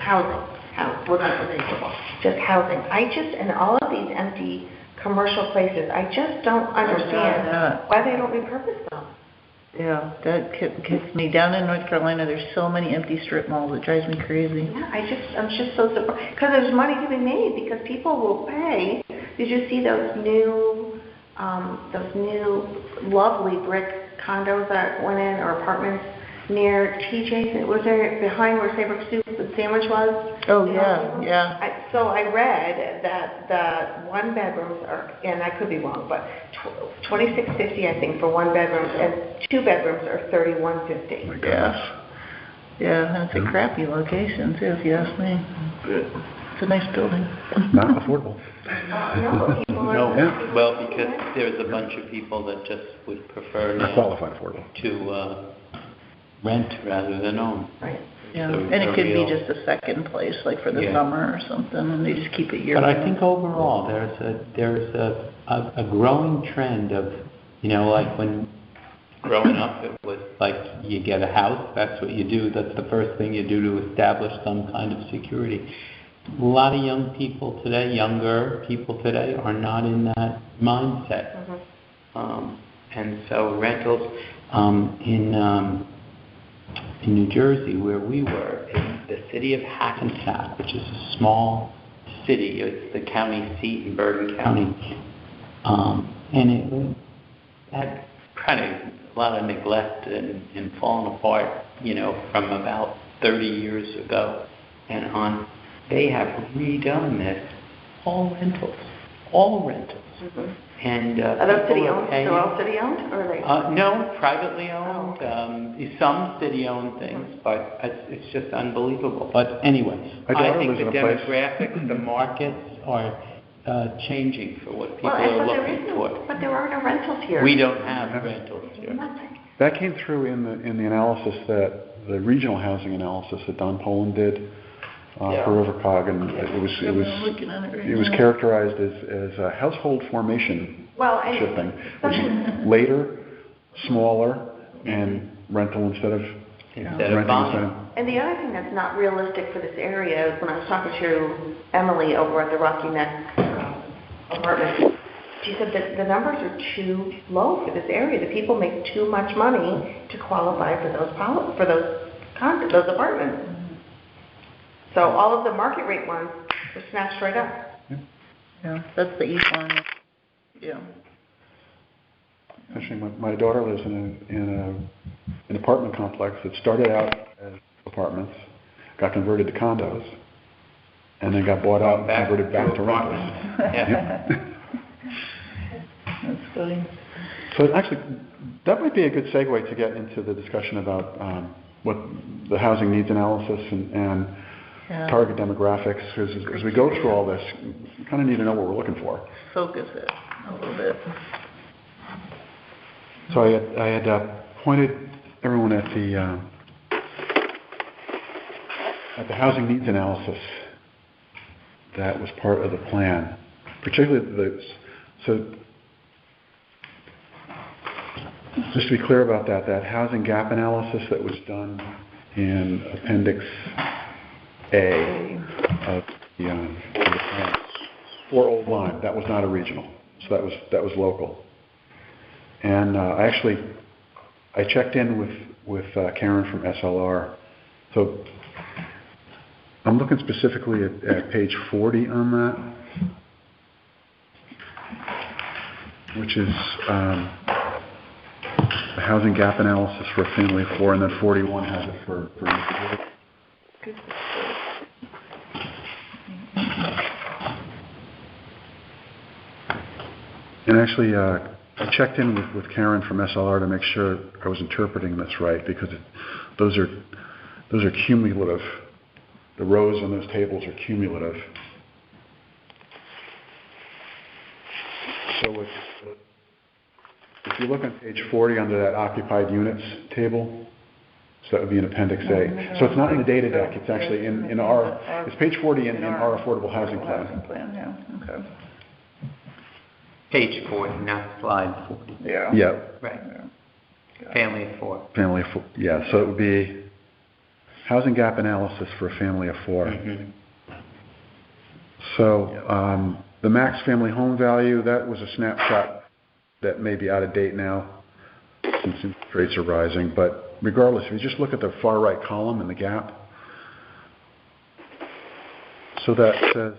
we're not affordable, just housing. And all of these empty commercial places, I just don't understand why they don't repurpose them. Yeah, that gets me. Down in North Carolina, there's so many empty strip malls, it drives me crazy. Yeah, I'm just so surprised, because there's money to be made, because people will pay. Did you see those new lovely brick condos that went in, or apartments near TJ's? It was there behind where Saybrook Soup and Sandwich was. Oh, yeah. So I read that the one bedrooms are, and I could be wrong, but $2,650 I think for one bedroom, and two bedrooms are $3,150. Oh my gosh. Yeah, and it's a crappy location too, if you ask me. It's a nice building. Not affordable. No. Well, because there's a bunch of people that just would prefer Not qualified affordable. To rent rather than own. Right. Yeah, so and it could be just a second place, like for the summer or something, and they just keep it year-round. But I think overall there's a growing trend of, like when growing up it was like you get a house, that's what you do, that's the first thing you do to establish some kind of security. A lot of younger people today are not in that mindset. Mm-hmm. And so rentals in New Jersey, where we were, in the city of Hackensack, which is a small city, it's the county seat in Bergen County, and it had kind of a lot of neglect and fallen apart, from about 30 years ago and on. They have redone this, all rentals. Mm-hmm. And are those city-owned? They're all city-owned, or are they? No, privately owned. Oh, okay. Some city-owned things, but it's just unbelievable. But anyway, I think the demographics, the markets are changing for what people are looking for. But there are no rentals here. We don't have rentals here. Nothing. That came through in the analysis, that the regional housing analysis that Don Poland did for River Cog, and it was characterized as a household formation shifting, which is later, smaller, and rental instead of buying. And the other thing that's not realistic for this area is when I was talking to Emily over at the Rocky Neck apartment, she said that the numbers are too low for this area. The people make too much money to qualify for those apartments. So all of the market rate ones were snatched right up. Yeah, that's the East one. Yeah. Actually, my daughter lives in an apartment complex that started out as apartments, got converted to condos, and then got bought out and converted back to rentals. That's funny. So actually, that might be a good segue to get into the discussion about what the housing needs analysis and target demographics. Because as we go through all this, we kind of need to know what we're looking for. Focus it a little bit. So I had pointed everyone at the housing needs analysis that was part of the plan, particularly just to be clear about that housing gap analysis that was done in Appendix A of the plan for Old Lyme, that was not a regional, so that was local. And I checked in with Karen from SLR. So I'm looking specifically at page 40 on that, which is the housing gap analysis for a family of 4, and then 41 has it for individuals. And actually, I checked in with Karen from SLR to make sure I was interpreting this right, because those are cumulative. The rows on those tables are cumulative. So if you look on page 40 under that occupied units table, so that would be in Appendix A. So it's not in the data deck. It's actually in our. It's page 40 in our affordable housing plan. Yeah. Okay. Page 40, not slide 40. Yeah. Yeah. Right. Family of 4. Family of 4. Yeah. So it would be housing gap analysis for a family of 4. Mm-hmm. So the max family home value, that was a snapshot that may be out of date now since interest rates are rising. But regardless, if you just look at the far right column in the gap, so that says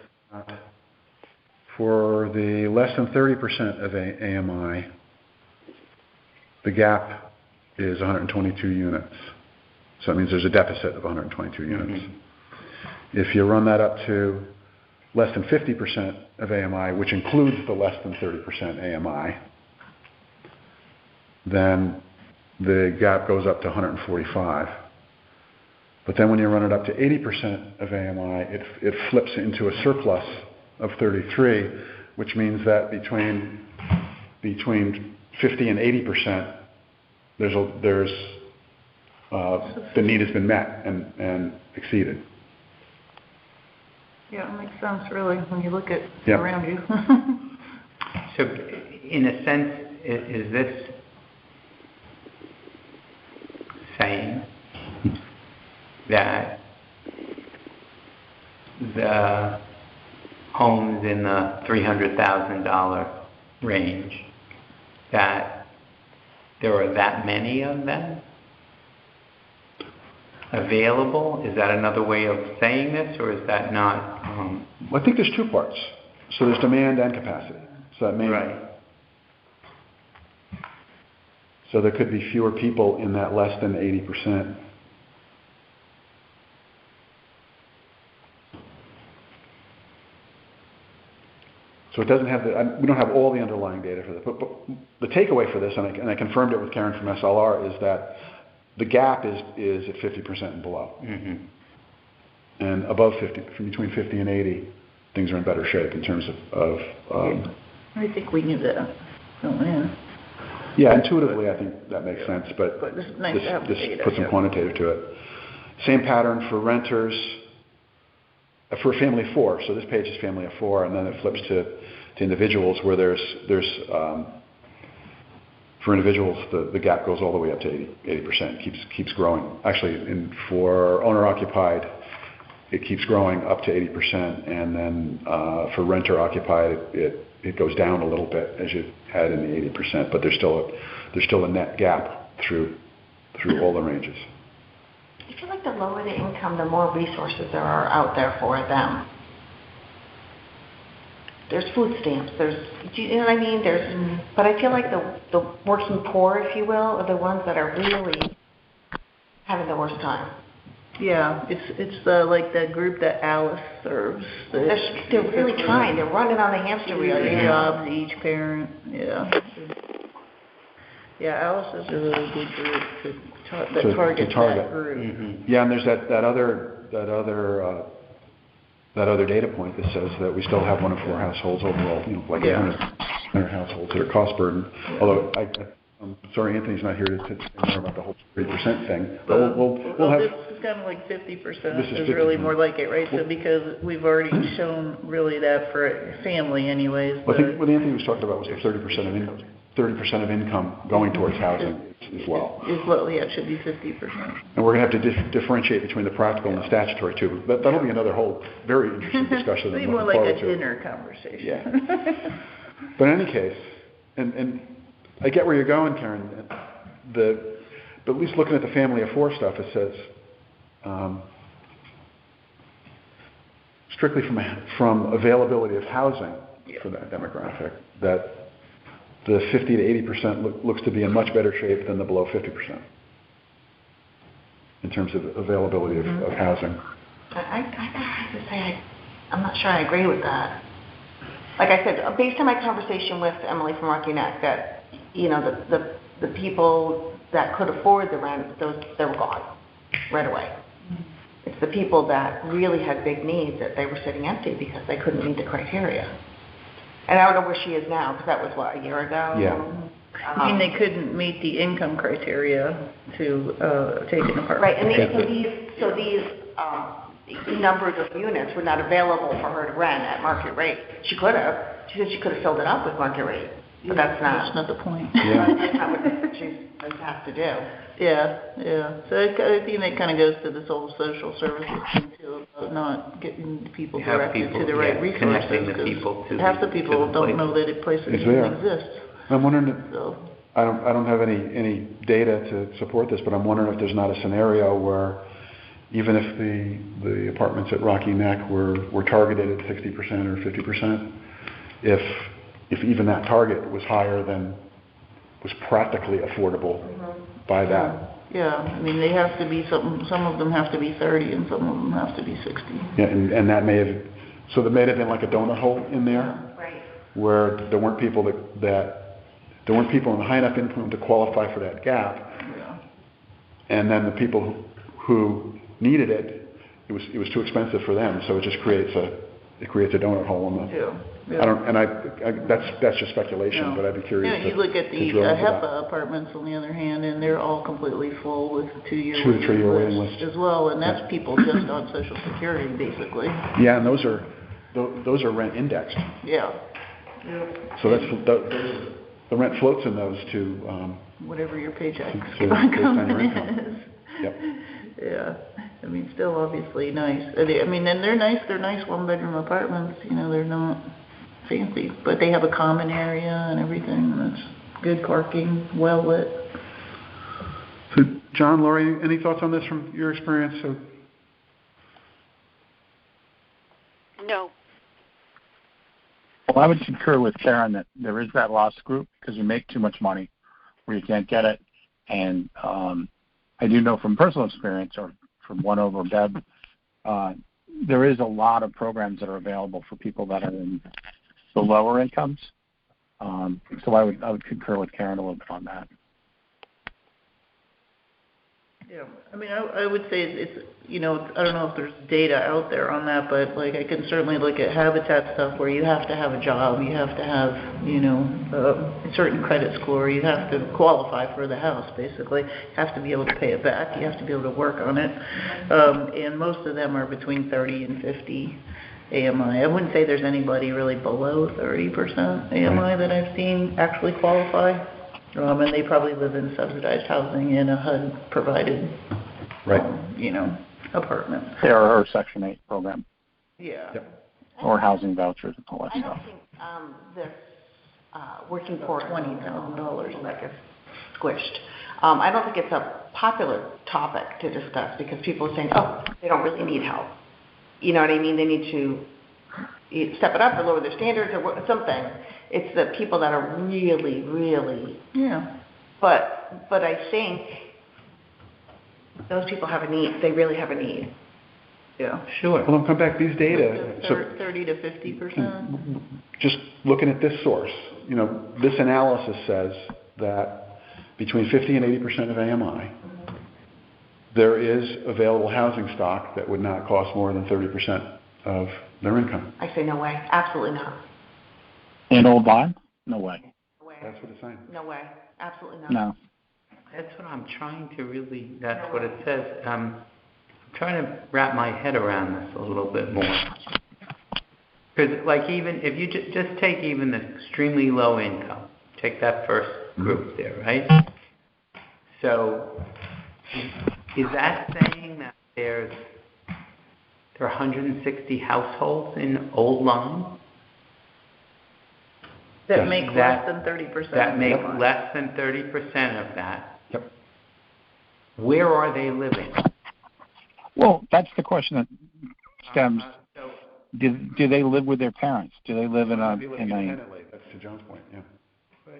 for the less than 30% of AMI, the gap is 122 units. So that means there's a deficit of 122 units. Mm-hmm. If you run that up to less than 50% of AMI, which includes the less than 30% AMI, then the gap goes up to 145. But then when you run it up to 80% of AMI, it flips into a surplus of 33, which means that between 50 and 80%, there's the need has been met and exceeded. Yeah, it makes sense, really, when you look at around you. So, in a sense, is this saying that the homes in the $300,000 range, that there are that many of them available? Is that another way of saying this, or is that not? I think there's two parts. So there's demand and capacity. So that may. Right. So there could be fewer people in that less than 80%. So it doesn't have we don't have all the underlying data for this. But the takeaway for this, and I confirmed it with Karen from SLR, is that the gap is at 50% and below. Mm-hmm. And above 50, from between 50 and 80, things are in better shape in terms of I think we knew that going in. Yeah, intuitively I think that makes sense, but it's nice to have the data, put some quantitative to it. Same pattern for renters, for a family of 4. So this page is family of 4, and then it flips to individuals where there's for individuals, the gap goes all the way up to 80%, keeps growing. Actually, for owner-occupied, it keeps growing up to 80%, and then for renter-occupied, it goes down a little bit as you head in the 80%. But there's still a net gap through all the ranges. I feel like the lower the income, the more resources there are out there for them. There's food stamps. Do you know what I mean? But I feel like the working poor, if you will, are the ones that are really having the worst time. Yeah, it's that group that Alice serves. They're really trying. They're running on the hamster wheel. 3 jobs each parent. Yeah. Yeah, Alice is a really good group that targets that group. Mm-hmm. Yeah, and there's that other data point that says that we still have 1 in 4 households overall, like 100 households that are cost burdened. Yeah. Although I'm sorry Anthony's not here to say more about the whole 3% thing. But we'll have. This is kind of like 50% is really more like it, right? So because we've already shown really that for a family, anyways. Well, I think what Anthony was talking about was the 30% of income going towards housing as well. It should be 50%. And we're going to have to differentiate between the practical and the statutory too. But that'll be another whole very interesting discussion. It'll be more like a dinner conversation. Yeah. But in any case, and I get where you're going, Karen. But at least looking at the family of 4 stuff, it says strictly from availability of housing for that demographic, that the 50 to 80% looks to be in much better shape than the below 50% in terms of availability of housing. I have to say, I'm not sure I agree with that. Like I said, based on my conversation with Emily from Rocky Neck, that, the people that could afford the rent, they were gone right away. It's the people that really had big needs that they were sitting empty because they couldn't meet the criteria. And I don't know where she is now, because that was, a year ago? Yeah. I mean, they couldn't meet the income criteria to take an apartment. Right, and these numbers of units were not available for her to rent at market rate. She could have. She said she could have filled it up with market rate, but that's not the point. That's not what she has to do. Yeah. So I think that kind of goes to this whole social services thing too, about not getting people directed to the right resources. Connecting the people to half the people don't know that a place even exists. I'm wondering, I don't have any data to support this, but I'm wondering if there's not a scenario where even if the apartments at Rocky Neck were targeted at 60% or 50%, if even that target was higher than was practically affordable by that. Yeah, I mean, they have to be some of them have to be 30 and some of them have to be 60. Yeah, and that may have been like a donut hole in there, Right. where there weren't people there weren't people in high enough income to qualify for that gap. Yeah. And then the people who needed it was too expensive for them, so it just creates a donut hole in the. Yeah. That's just speculation, but I'd be curious. You look at the HEPA apartments on the other hand, and they're all completely full with 2 to 3 year waiting list as well, and that's people just on Social Security basically. Yeah, and those are rent indexed. Yeah. So the rent floats in those to whatever your paycheck based on your income. is. Yep. Yeah. I mean, still obviously nice. I mean, and they're nice 1-bedroom apartments. They're not fancy, but they have a common area and everything. That's good parking, well lit. So, John, Lori, any thoughts on this from your experience? No. Well, I would concur with Karen that there is that loss group because you make too much money where you can't get it. And I do know from personal experience or from one over Deb, there is a lot of programs that are available for people that are in the lower incomes. So I would concur with Karen a little bit on that. Yeah, I mean, I would say it's I don't know if there's data out there on that, but like I can certainly look at Habitat stuff where you have to have a job, you have to have a certain credit score, you have to qualify for the house basically, you have to be able to pay it back, you have to be able to work on it, and most of them are between 30 and 50 AMI. I wouldn't say there's anybody really below 30% AMI that I've seen actually qualify. And they probably live in subsidized housing in a HUD-provided, apartment. Or Section 8 program. Yeah. Yep. Or housing vouchers and all that I stuff. don't think this working for $20,000 that gets squished. I don't think it's a popular topic to discuss because people are saying, they don't really need help. You know what I mean? They need to step it up or lower their standards or something. It's the people that are really, really. Yeah. But I think those people have a need. They really have a need. Yeah. Sure. Well, I'll come back. These data. 30 to 50%. Just looking at this source, this analysis says that between 50 and 80% of AMI, there is available housing stock that would not cost more than 30% of their income. I say no way. Absolutely not. In Old Lyme? No way. No way. That's what it's saying. No way. Absolutely not. No. That's what I'm trying to really, that's what it says. I'm trying to wrap my head around this a little bit more. Because even if you just take even the extremely low income, take that first group there, right? So is that saying that there are 160 households in Old Lyme? That make less than 30%. That make less than 30% of that. Yep. Where are they living? Well, that's the question that stems. Do they live with their parents? Do they live in a? Independently. That's to John's point. Yeah.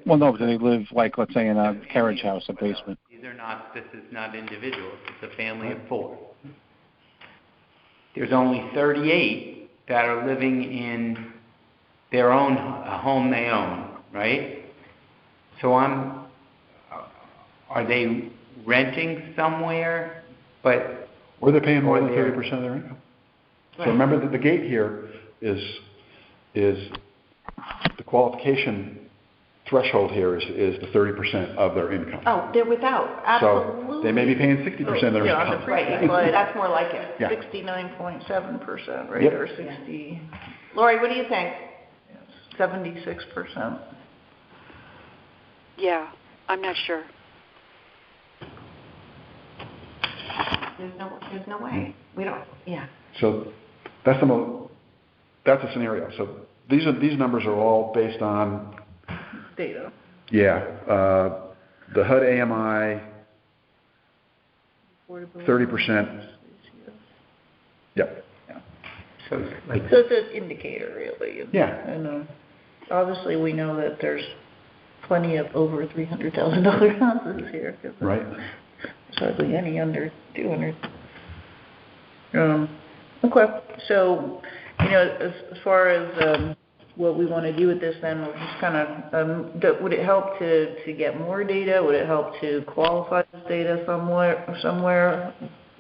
Well, no, but they live, like, let's say, in a carriage house, a basement. This is not individuals, it's a family of 4. There's only 38 that are living in their own home they own, right? So are they renting somewhere, Or they're paying more than they're- 30% of their income. So remember that the gate here is the qualification threshold here is the 30% of their income. Oh, they're without, absolutely. So they may be paying 60% of their Yeah, on the income. previous Right, slide, that's more like it. Yeah. 69.7%, right, Yep. or 60, Lori, what do you think? 76%. Yeah, I'm not sure. There's no way. We don't, yeah. So that's a scenario. So these numbers are all based on, Data. the HUD AMI, 30%. Yep. so it's like, So it's an indicator, really. Yeah. And obviously, we know that there's plenty of over $300,000 houses here. 'Cause Right. there's hardly any under 200. Okay, so, as far as what we want to do with this, then we'll just kind of, would it help to get more data? Would it help to qualify this data somewhere,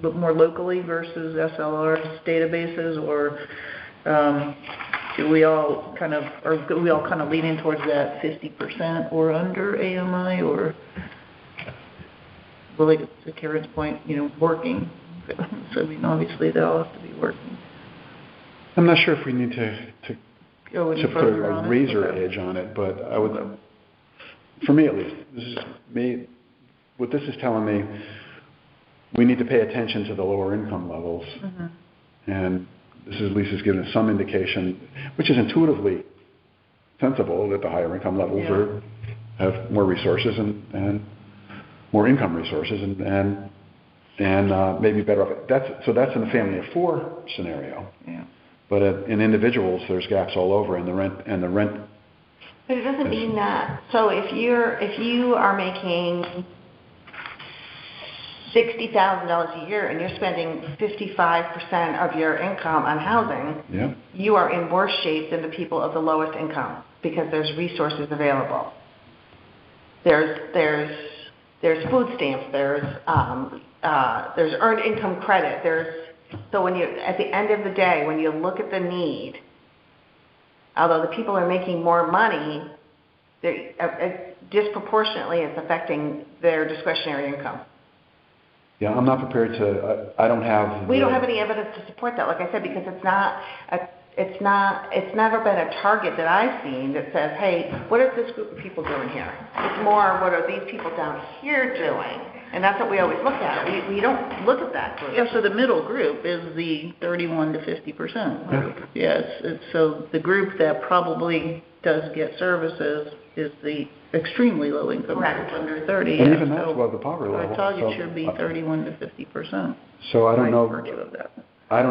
but more locally versus SLR's databases, or do we all kind of leaning towards that 50% or under AMI, or, well, like to Karen's point, working? So, obviously, they all have to be working. I'm not sure if we need to Go any put further a on it? razor Okay. edge on it, but I would, for me at least, what this is telling me, we need to pay attention to the lower income levels. Mm-hmm. And this is, Lisa's given us some indication, which is intuitively sensible, that the higher income levels have more resources and more income resources and maybe better off. That's in the family of 4 scenario. Yeah. But in individuals, there's gaps all over, and the rent. But it doesn't mean that. So if you are making $60,000 a year and you're spending 55% of your income on housing, Yeah. you are in worse shape than the people of the lowest income because there's resources available. There's food stamps. There's earned income credit. So when at the end of the day, when you look at the need, although the people are making more money, disproportionately it's affecting their discretionary income. Yeah, I'm not prepared to. I don't have. We don't have any evidence to support that, like I said, because it's never been a target that I've seen that says, hey, what is this group of people doing here? It's more, what are these people down here doing? And that's what we always look at. We don't look at that group. Yeah, so the middle group is the 31 to 50% group. Yeah, it's so the group that probably does get services is the extremely low income Correct. group under 30. And yeah, even that's so above the poverty level. Our target so, should be 31 to 50%. So I don't by know. virtue of that. I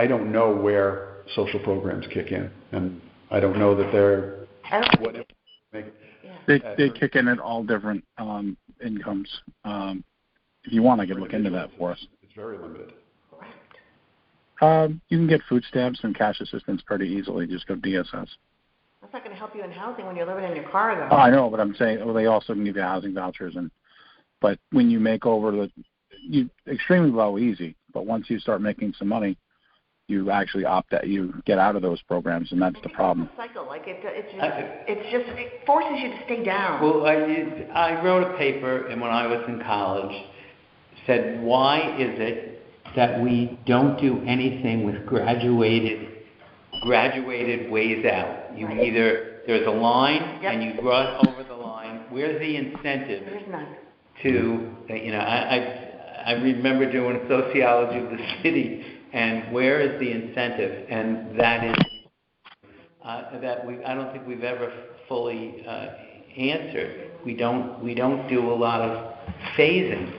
don't know where social programs kick in, and I don't know that they're. I don't What think make, They kick in at all different incomes. If you want, I could look into that for us. It's very limited. You can get food stamps and cash assistance pretty easily. Just go DSS. that's not going to help you in housing when you're living in your car, though. Oh, I know, but I'm saying, they also can give you housing vouchers, but when you make over you extremely low, easy. But once you start making some money, you actually you get out of those programs, and that's the problem. Cycle, like it forces you to stay down. well, I wrote a paper, and when I was in college, said, why is it that we don't do anything with graduated ways out? You either, there's a line, Yep. and you run over the line. Where's the incentive There's none. to, I remember doing sociology of the city, and where is the incentive? And that is I don't think we've ever fully answered. We don't do a lot of phasing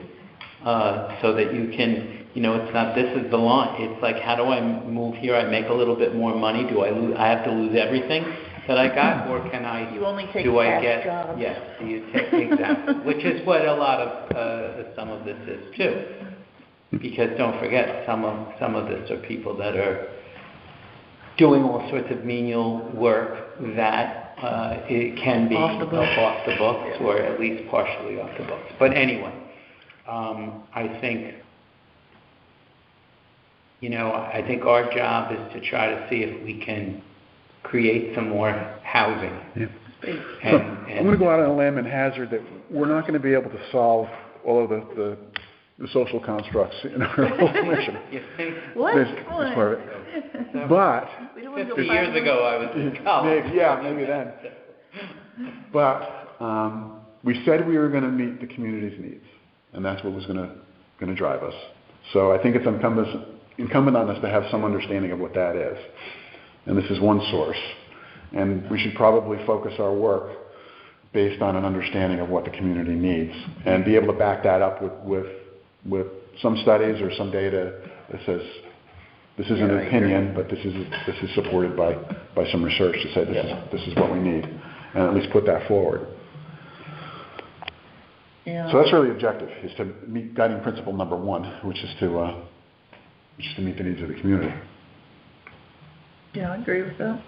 so that you can, it's not this is the line. It's like, how do I move here? I make a little bit more money. Do I lose? I have to lose everything. that I got, or can I? You only take do I cash get? jobs. Yes, do you take exactly? Which is what a lot of some of this is too. Because don't forget, some of this are people that are doing all sorts of menial work that it can be Off the books. off the books, or at least partially off the books. But anyway, I think, I think our job is to try to see if we can create some more housing. Yeah. And I'm going to go out on a limb and hazard that we're not going to be able to solve all of the social constructs in our whole commission. you think? What? That's part of it. But We don't wanna go 50 find years ago, I was in college. maybe then. But we said we were going to meet the community's needs, and that's what was going to drive us. So I think it's incumbent on us to have some understanding of what that is. And this is one source. And we should probably focus our work based on an understanding of what the community needs, and be able to back that up with some studies or some data that says this is an opinion, but this is supported by some research to say this is what we need, and at least put that forward. Yeah. So that's really the objective, is to meet guiding principle number one, which is to meet the needs of the community. Yeah, I agree with that.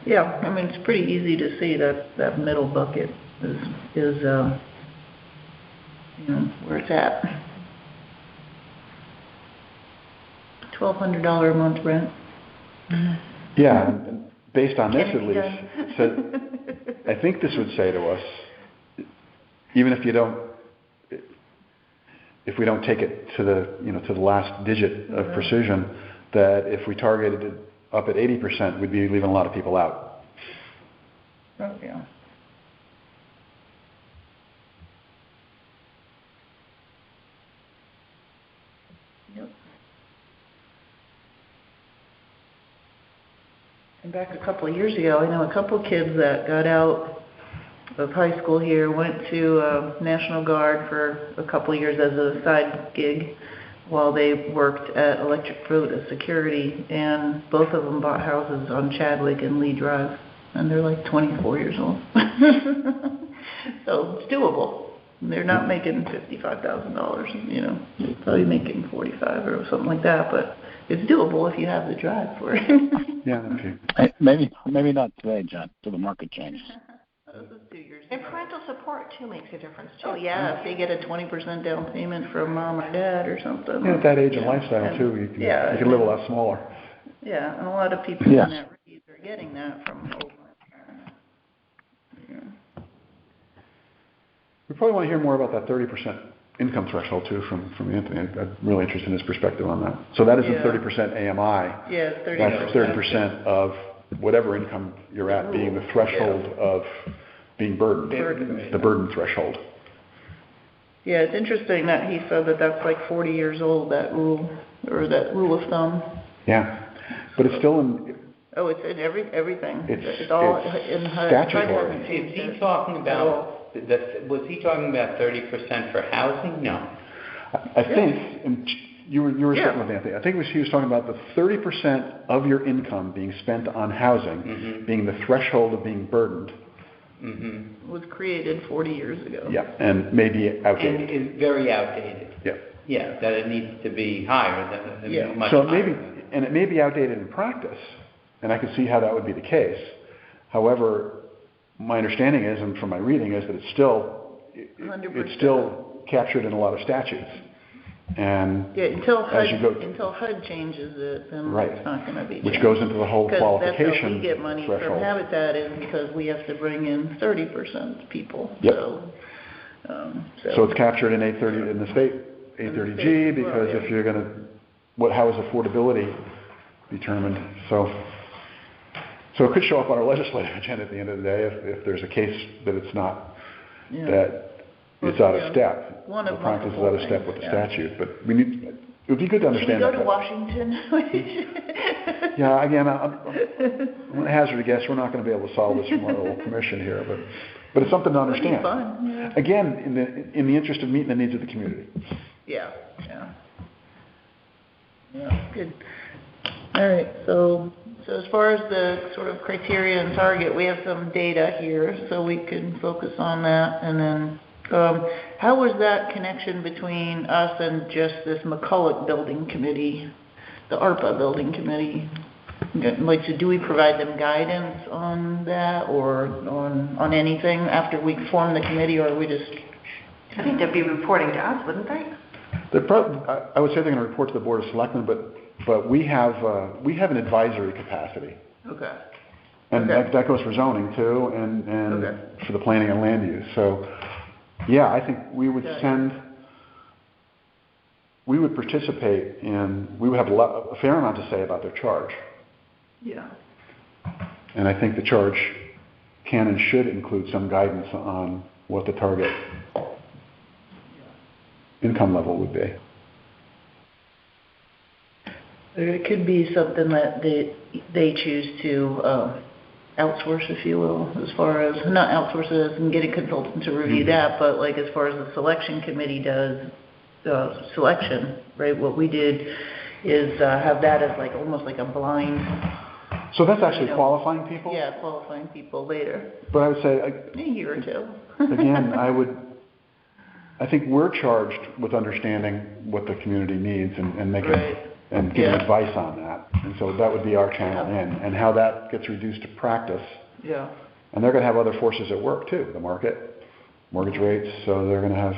Yeah, I mean, it's pretty easy to see that middle bucket is where it's at. $1,200 a month rent. Yeah, and based on this at least, so I think this would say to us, even if we don't take it to the last digit of precision, that if we targeted it up at 80%, we'd be leaving a lot of people out. Oh, yeah. Yep. And back a couple of years ago, I know a couple of kids that got out of high school here, went to National Guard for a couple of years as a side gig while they worked at Electric Boat as security, and both of them bought houses on Chadwick and Lee Drive, and they're like 24 years old. So it's doable. They're not making $55,000, they're probably making 45 or something like that, but it's doable if you have the drive for it. Yeah, okay. Maybe not today, John, till the market changes. This is 2 years And ago. parental support, too, makes a difference, too. Oh, yeah, if they get a 20% down payment from mom or dad or something. Yeah, at that age and lifestyle too, you can live a lot smaller. Yeah, and a lot of people Yes. in that range are getting that from old parents. Yeah. We probably want to hear more about that 30% income threshold too from Anthony. I'm really interested in his perspective on that. So that isn't Yeah. 30% AMI. Yeah, 30%. That's 30% of whatever income you're at being the threshold of being burdened, the burden threshold. Yeah, it's interesting that he said that that's like 40 years old, that rule, or that rule of thumb. Yeah, but it's still in. Oh, it's in everything. It's all it's in HUD. statutory. Is he talking about, was he talking about 30% for housing? No. I think, and you were sitting with Anthony, I think he was talking about the 30% of your income being spent on housing being the threshold of being burdened. Was created 40 years ago. Yeah, and maybe outdated. And is very outdated. Yeah. Yeah, that it needs to be higher than much So higher. it may be outdated in practice, and I can see how that would be the case. However, my understanding is, and from my reading, is that it's still 100%. Captured in a lot of statutes. And Yeah, until as you go, HUD changes it, then Right. it's not going to be which changed. goes into the whole Because qualification that's how we get money threshold. from Habitat, is because we have to bring in 30% people. Yep. So it's captured in 830 in the state 830G because if you're going to, how is affordability determined? So it could show up on our legislative agenda at the end of the day if there's a case that it's not that it's out of step. One The of practice is multiple out of step with the things, yeah. statute, but it would be good to Should we understand go that. to Washington? Yeah, again, I'm going to hazard a guess. We're not going to be able to solve this from our little commission here, but it's something to It'd be understand. fun, yeah. Again, in the interest of meeting the needs of the community. Yeah, good. All right, so as far as the sort of criteria and target, we have some data here, so we can focus on that. And then, how was that connection between us and just this McCulloch Building Committee, the ARPA Building Committee? Like, so do we provide them guidance on that or on anything after we form the committee, or are we just... I think they'd be reporting to us, wouldn't they? I would say they're going to report to the Board of Selectmen, but we have an advisory capacity. Okay. And Okay. that goes for zoning too, and Okay. for the planning and land use. So, yeah, I think we would we would participate in, we would have a fair amount to say about their charge. Yeah. And I think the charge can and should include some guidance on what the target income level would be. It could be something that they choose to outsource, if you will, as far as, not outsource it and get a consultant to review that, but like as far as the selection committee does selection, right? What we did is have that as like almost like a blind. So that's actually qualifying people? Yeah, qualifying people later. But I would say, A year or two. again, I think we're charged with understanding what the community needs and making and giving advice on that. And so that would be our channel in, and how that gets reduced to practice. Yeah. And they're going to have other forces at work too, the market, mortgage rates, so they're going to have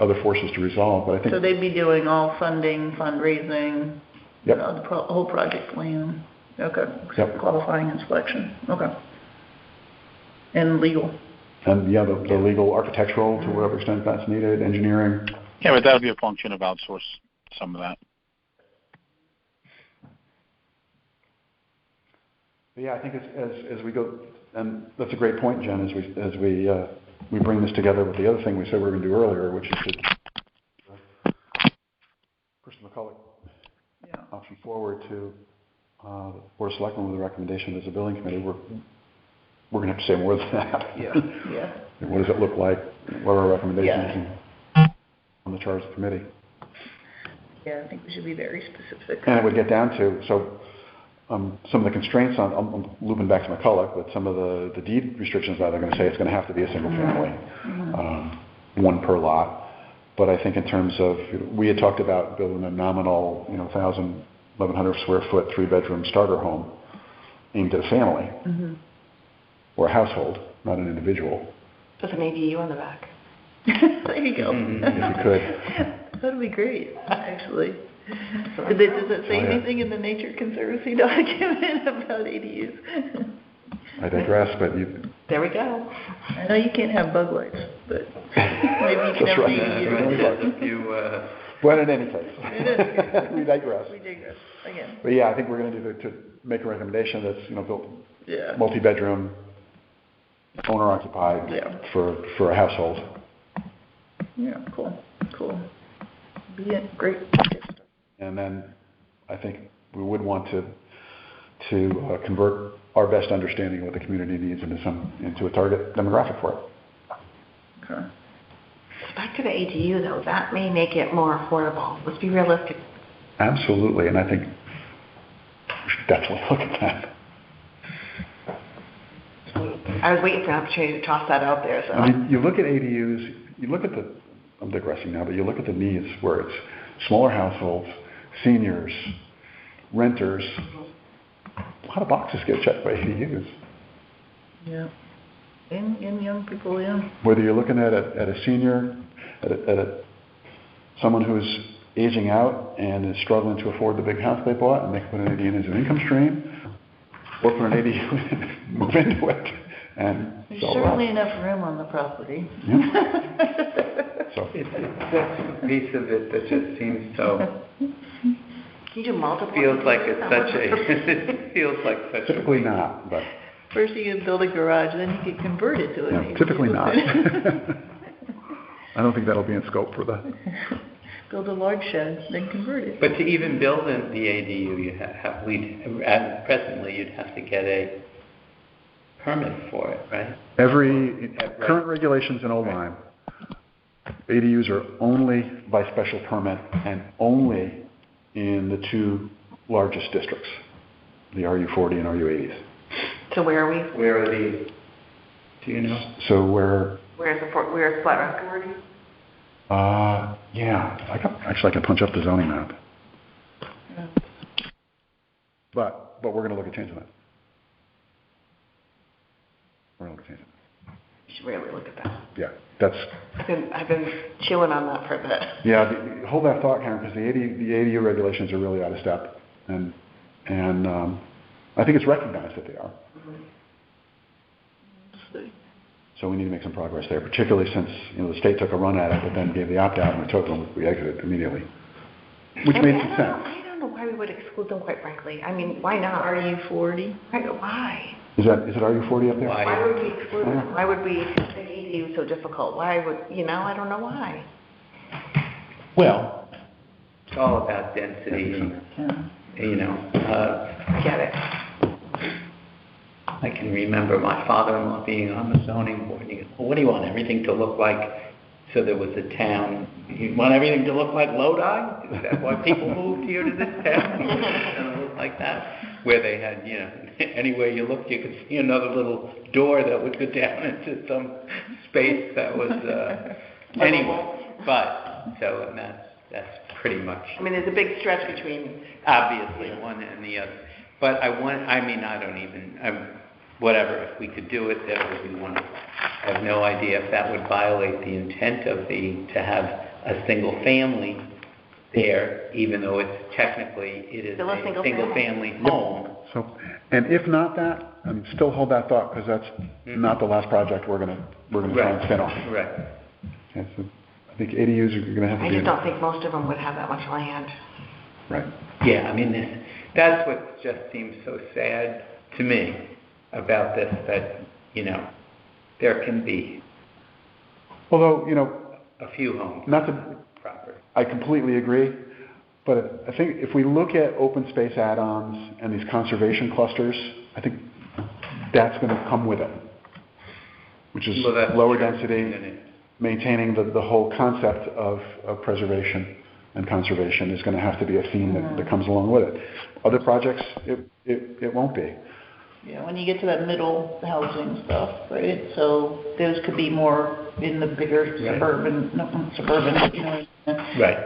other forces to resolve. But I think so they'd be doing all funding, fundraising, Yep. the whole project plan. Okay. Yep. Qualifying and selection. Okay. And legal. and the legal, architectural to whatever extent that's needed, engineering. Yeah, but that would be a function of outsource some of that. But yeah, I think as we go, and that's a great point, Jen, as we bring this together with the other thing we said we were going to do earlier, which is to push the McCulloch option forward to the Board of Selectmen with a recommendation as a building committee. We're going to have to say more than that. Yeah. What does it look like? What are our recommendations on the charge of the committee? Yeah, I think we should be very specific. And it would get down to, some of the constraints on, I'm looping back to McCulloch, but some of the deed restrictions that they're going to say it's going to have to be a single family, one per lot. But I think in terms of, we had talked about building a nominal, 1,100 square foot, 3-bedroom starter home aimed at a family or a household, not an individual. With an ADU on the back. There you go. If you could. That'd be great, actually. Does it say anything in the Nature Conservancy document about ADUs? I digress, but There we go. I know you can't have bug lights, but maybe you can have an ADU. But in any case, we digress. We digress, again. But yeah, I think we're going to make a recommendation that's, built multi-bedroom, owner-occupied for a household. Yeah, cool. Be it. Great. And then I think we would want to convert our best understanding of what the community needs into a target demographic for it. Okay. Back to the ADU, though, that may make it more affordable. Let's be realistic. Absolutely, and I think we should definitely look at that. I was waiting for an opportunity to toss that out there. So. I mean, you look at ADUs, I'm digressing now, but you look at the needs where it's smaller households, seniors, renters. A lot of boxes get checked by ADUs. Yeah. And young people, Whether you're looking at a senior, at someone who's aging out and is struggling to afford the big house they bought, and they can put an ADU as an income stream, or put an ADU and move into it. And there's certainly enough room on the property. Yeah. So That's a piece of it that just seems so. Can you do multiple? Feels like it's such a. It feels like such. Typically not, but. First you can build a garage, then you can convert it to an ADU. Typically not. I don't think that'll be in scope for the. Build a large shed, then convert it. But to even build the ADU, presently you'd have to get a permit for it, right? Current regulations in Old Lyme, ADUs are only by special permit and only in the 2 largest districts. the RU40 and RU80s. So where are we? Where are these? Do you know? So Where's Flat Rock? yeah, I can punch up the zoning map. But we're going to look at changing that. We're going to look at changing that. You should really look at that. Yeah, that's. I've been chewing on that for a bit. Yeah, hold that thought, Karen, because the ADU regulations are really out of step, and I think it's recognized that they are. So we need to make some progress there, particularly since the state took a run at it, but then gave the opt-out, and we took them. We exited immediately, which made some sense. I don't know why we would exclude them, quite frankly. I mean, why not? RU40? Why? Is it RU40 up there? Why would we exclude them? Why would we make ADU so difficult? Why would, I don't know why. Well, it's all about density and, Get it. I can remember my father-in-law being on the zoning board. And he goes, well, what do you want, everything to look like? So there was a town. You want everything to look like Lodi? Is that why people moved here to this town? It looked like that. Where they had, anywhere you looked, you could see another little door that would go down into some space that was, anyway. But, so, and that's pretty much. I mean, there's a big stretch between. Obviously, one and the other. But whatever, if we could do it, that would be wonderful. I have no idea if that would violate the intent of to have a single family there, even though it is Still a single family home. So, and if not that, still hold that thought, because that's not the last project we're gonna try and spin off. Right. Okay, so I think ADUs are going to have to I be. just don't think most of them would have that much land. Right. Yeah, that's what just seems so sad to me about this, that, there can be. Although, a few homes. Not to. Property. I completely agree, but I think if we look at open space add-ons and these conservation clusters, I think that's going to come with it, which is lower density, maintaining the whole concept of preservation and conservation is going to have to be a theme that comes along with it. Other projects, it won't be. Yeah, when you get to that middle housing stuff, right? So those could be more in the bigger suburban, Right.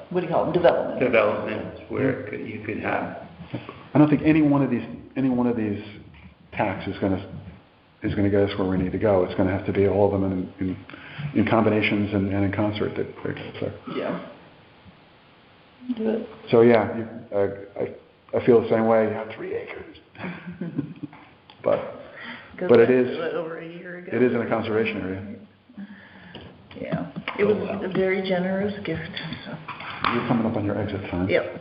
What do you call them? Developments where you could have. I don't think any one of these tacks is going to get us where we need to go. It's going to have to be all of them in combinations and in concert. Yeah. Do it. So yeah, I feel the same way. You have 3 acres, but it is over a year ago. It is in a conservation area. Yeah, it was a very generous gift. So. You're coming up on your exit time. Yep.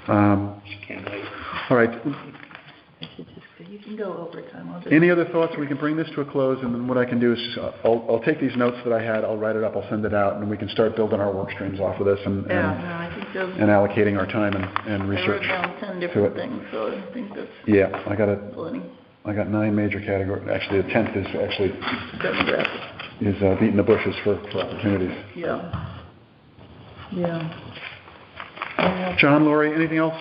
Can't wait. All right. You can go overtime. Any other thoughts? We can bring this to a close, and then what I can do is I'll take these notes that I had, I'll write it up, I'll send it out, and we can start building our work streams off of this and I think those, and allocating our time and research. I wrote down 10 different things, so I think that's plenty. I got 9 major categories. Actually, the 10th is Demographic. Beating the bushes for opportunities. Yeah. John, Lori, anything else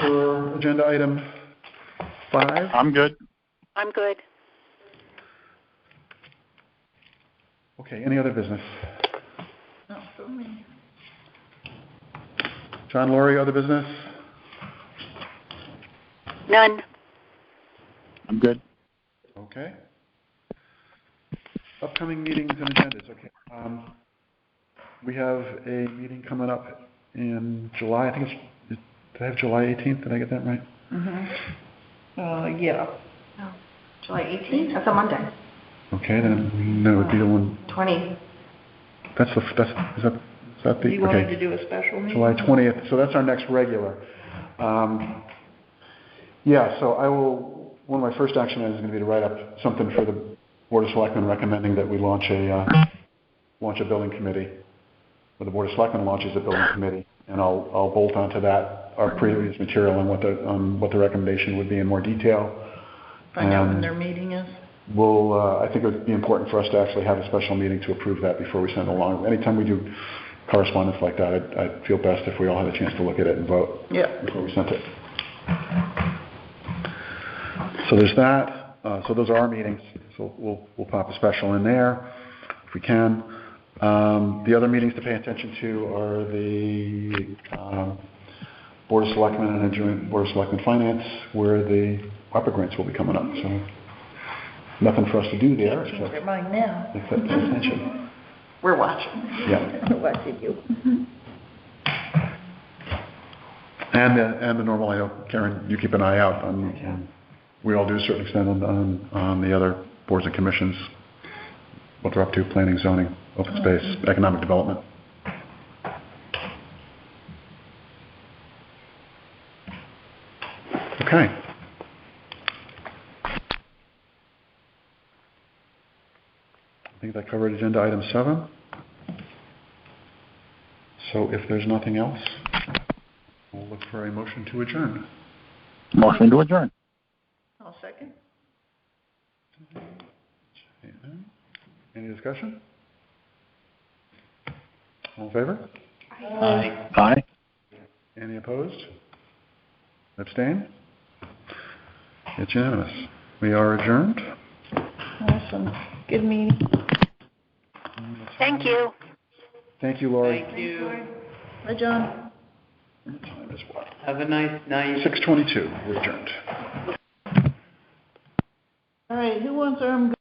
for agenda item 5? I'm good. I'm good. Okay, any other business? Not for me. John, Lori, other business? None. I'm good. Okay. Upcoming meetings and agendas. Okay. We have a meeting coming up in July. I think did I have July 18th? Did I get that right? Yeah. Oh, July 18th? That's a Monday. Okay, then that would be the one. 20. Is that the? You wanted to do a special meeting? July 20th. So that's our next regular. Yeah. So one of my first action items is going to be to write up something for the Board of Selectmen recommending that we launch a building committee, or the Board of Selectmen launches a building committee, and I'll bolt onto that our previous material on what the recommendation would be in more detail. Find out when their meeting is. I think it would be important for us to actually have a special meeting to approve that before we send it along. Anytime we do correspondence like that, I'd feel best if we all had a chance to look at it and vote before we sent it. So there's that. So those are our meetings. So we'll pop a special in there if we can. The other meetings to pay attention to are the Board of Selectmen and a joint Board of Selectmen Finance, where the ARPA grants will be coming up. So nothing for us to do there. Change their mind now. Except pay attention. We're watching. Yeah. We're watching you. And the normal, I know, Karen, you keep an eye out on, we all do to a certain extent on the other boards and commissions, what they're up to, planning, zoning, open space, economic development. Okay. I think that covered agenda item 7. So if there's nothing else, we'll look for a motion to adjourn. Motion to adjourn. I'll second. Any discussion? All in favor? Aye. Aye. Any opposed? Abstain? It's unanimous. We are adjourned. Awesome. Good meeting. Thank you. Thank you, Lori. Thank you. Bye, John. Time is what? Have a nice night. 6:22. We're adjourned. All right, who wants armed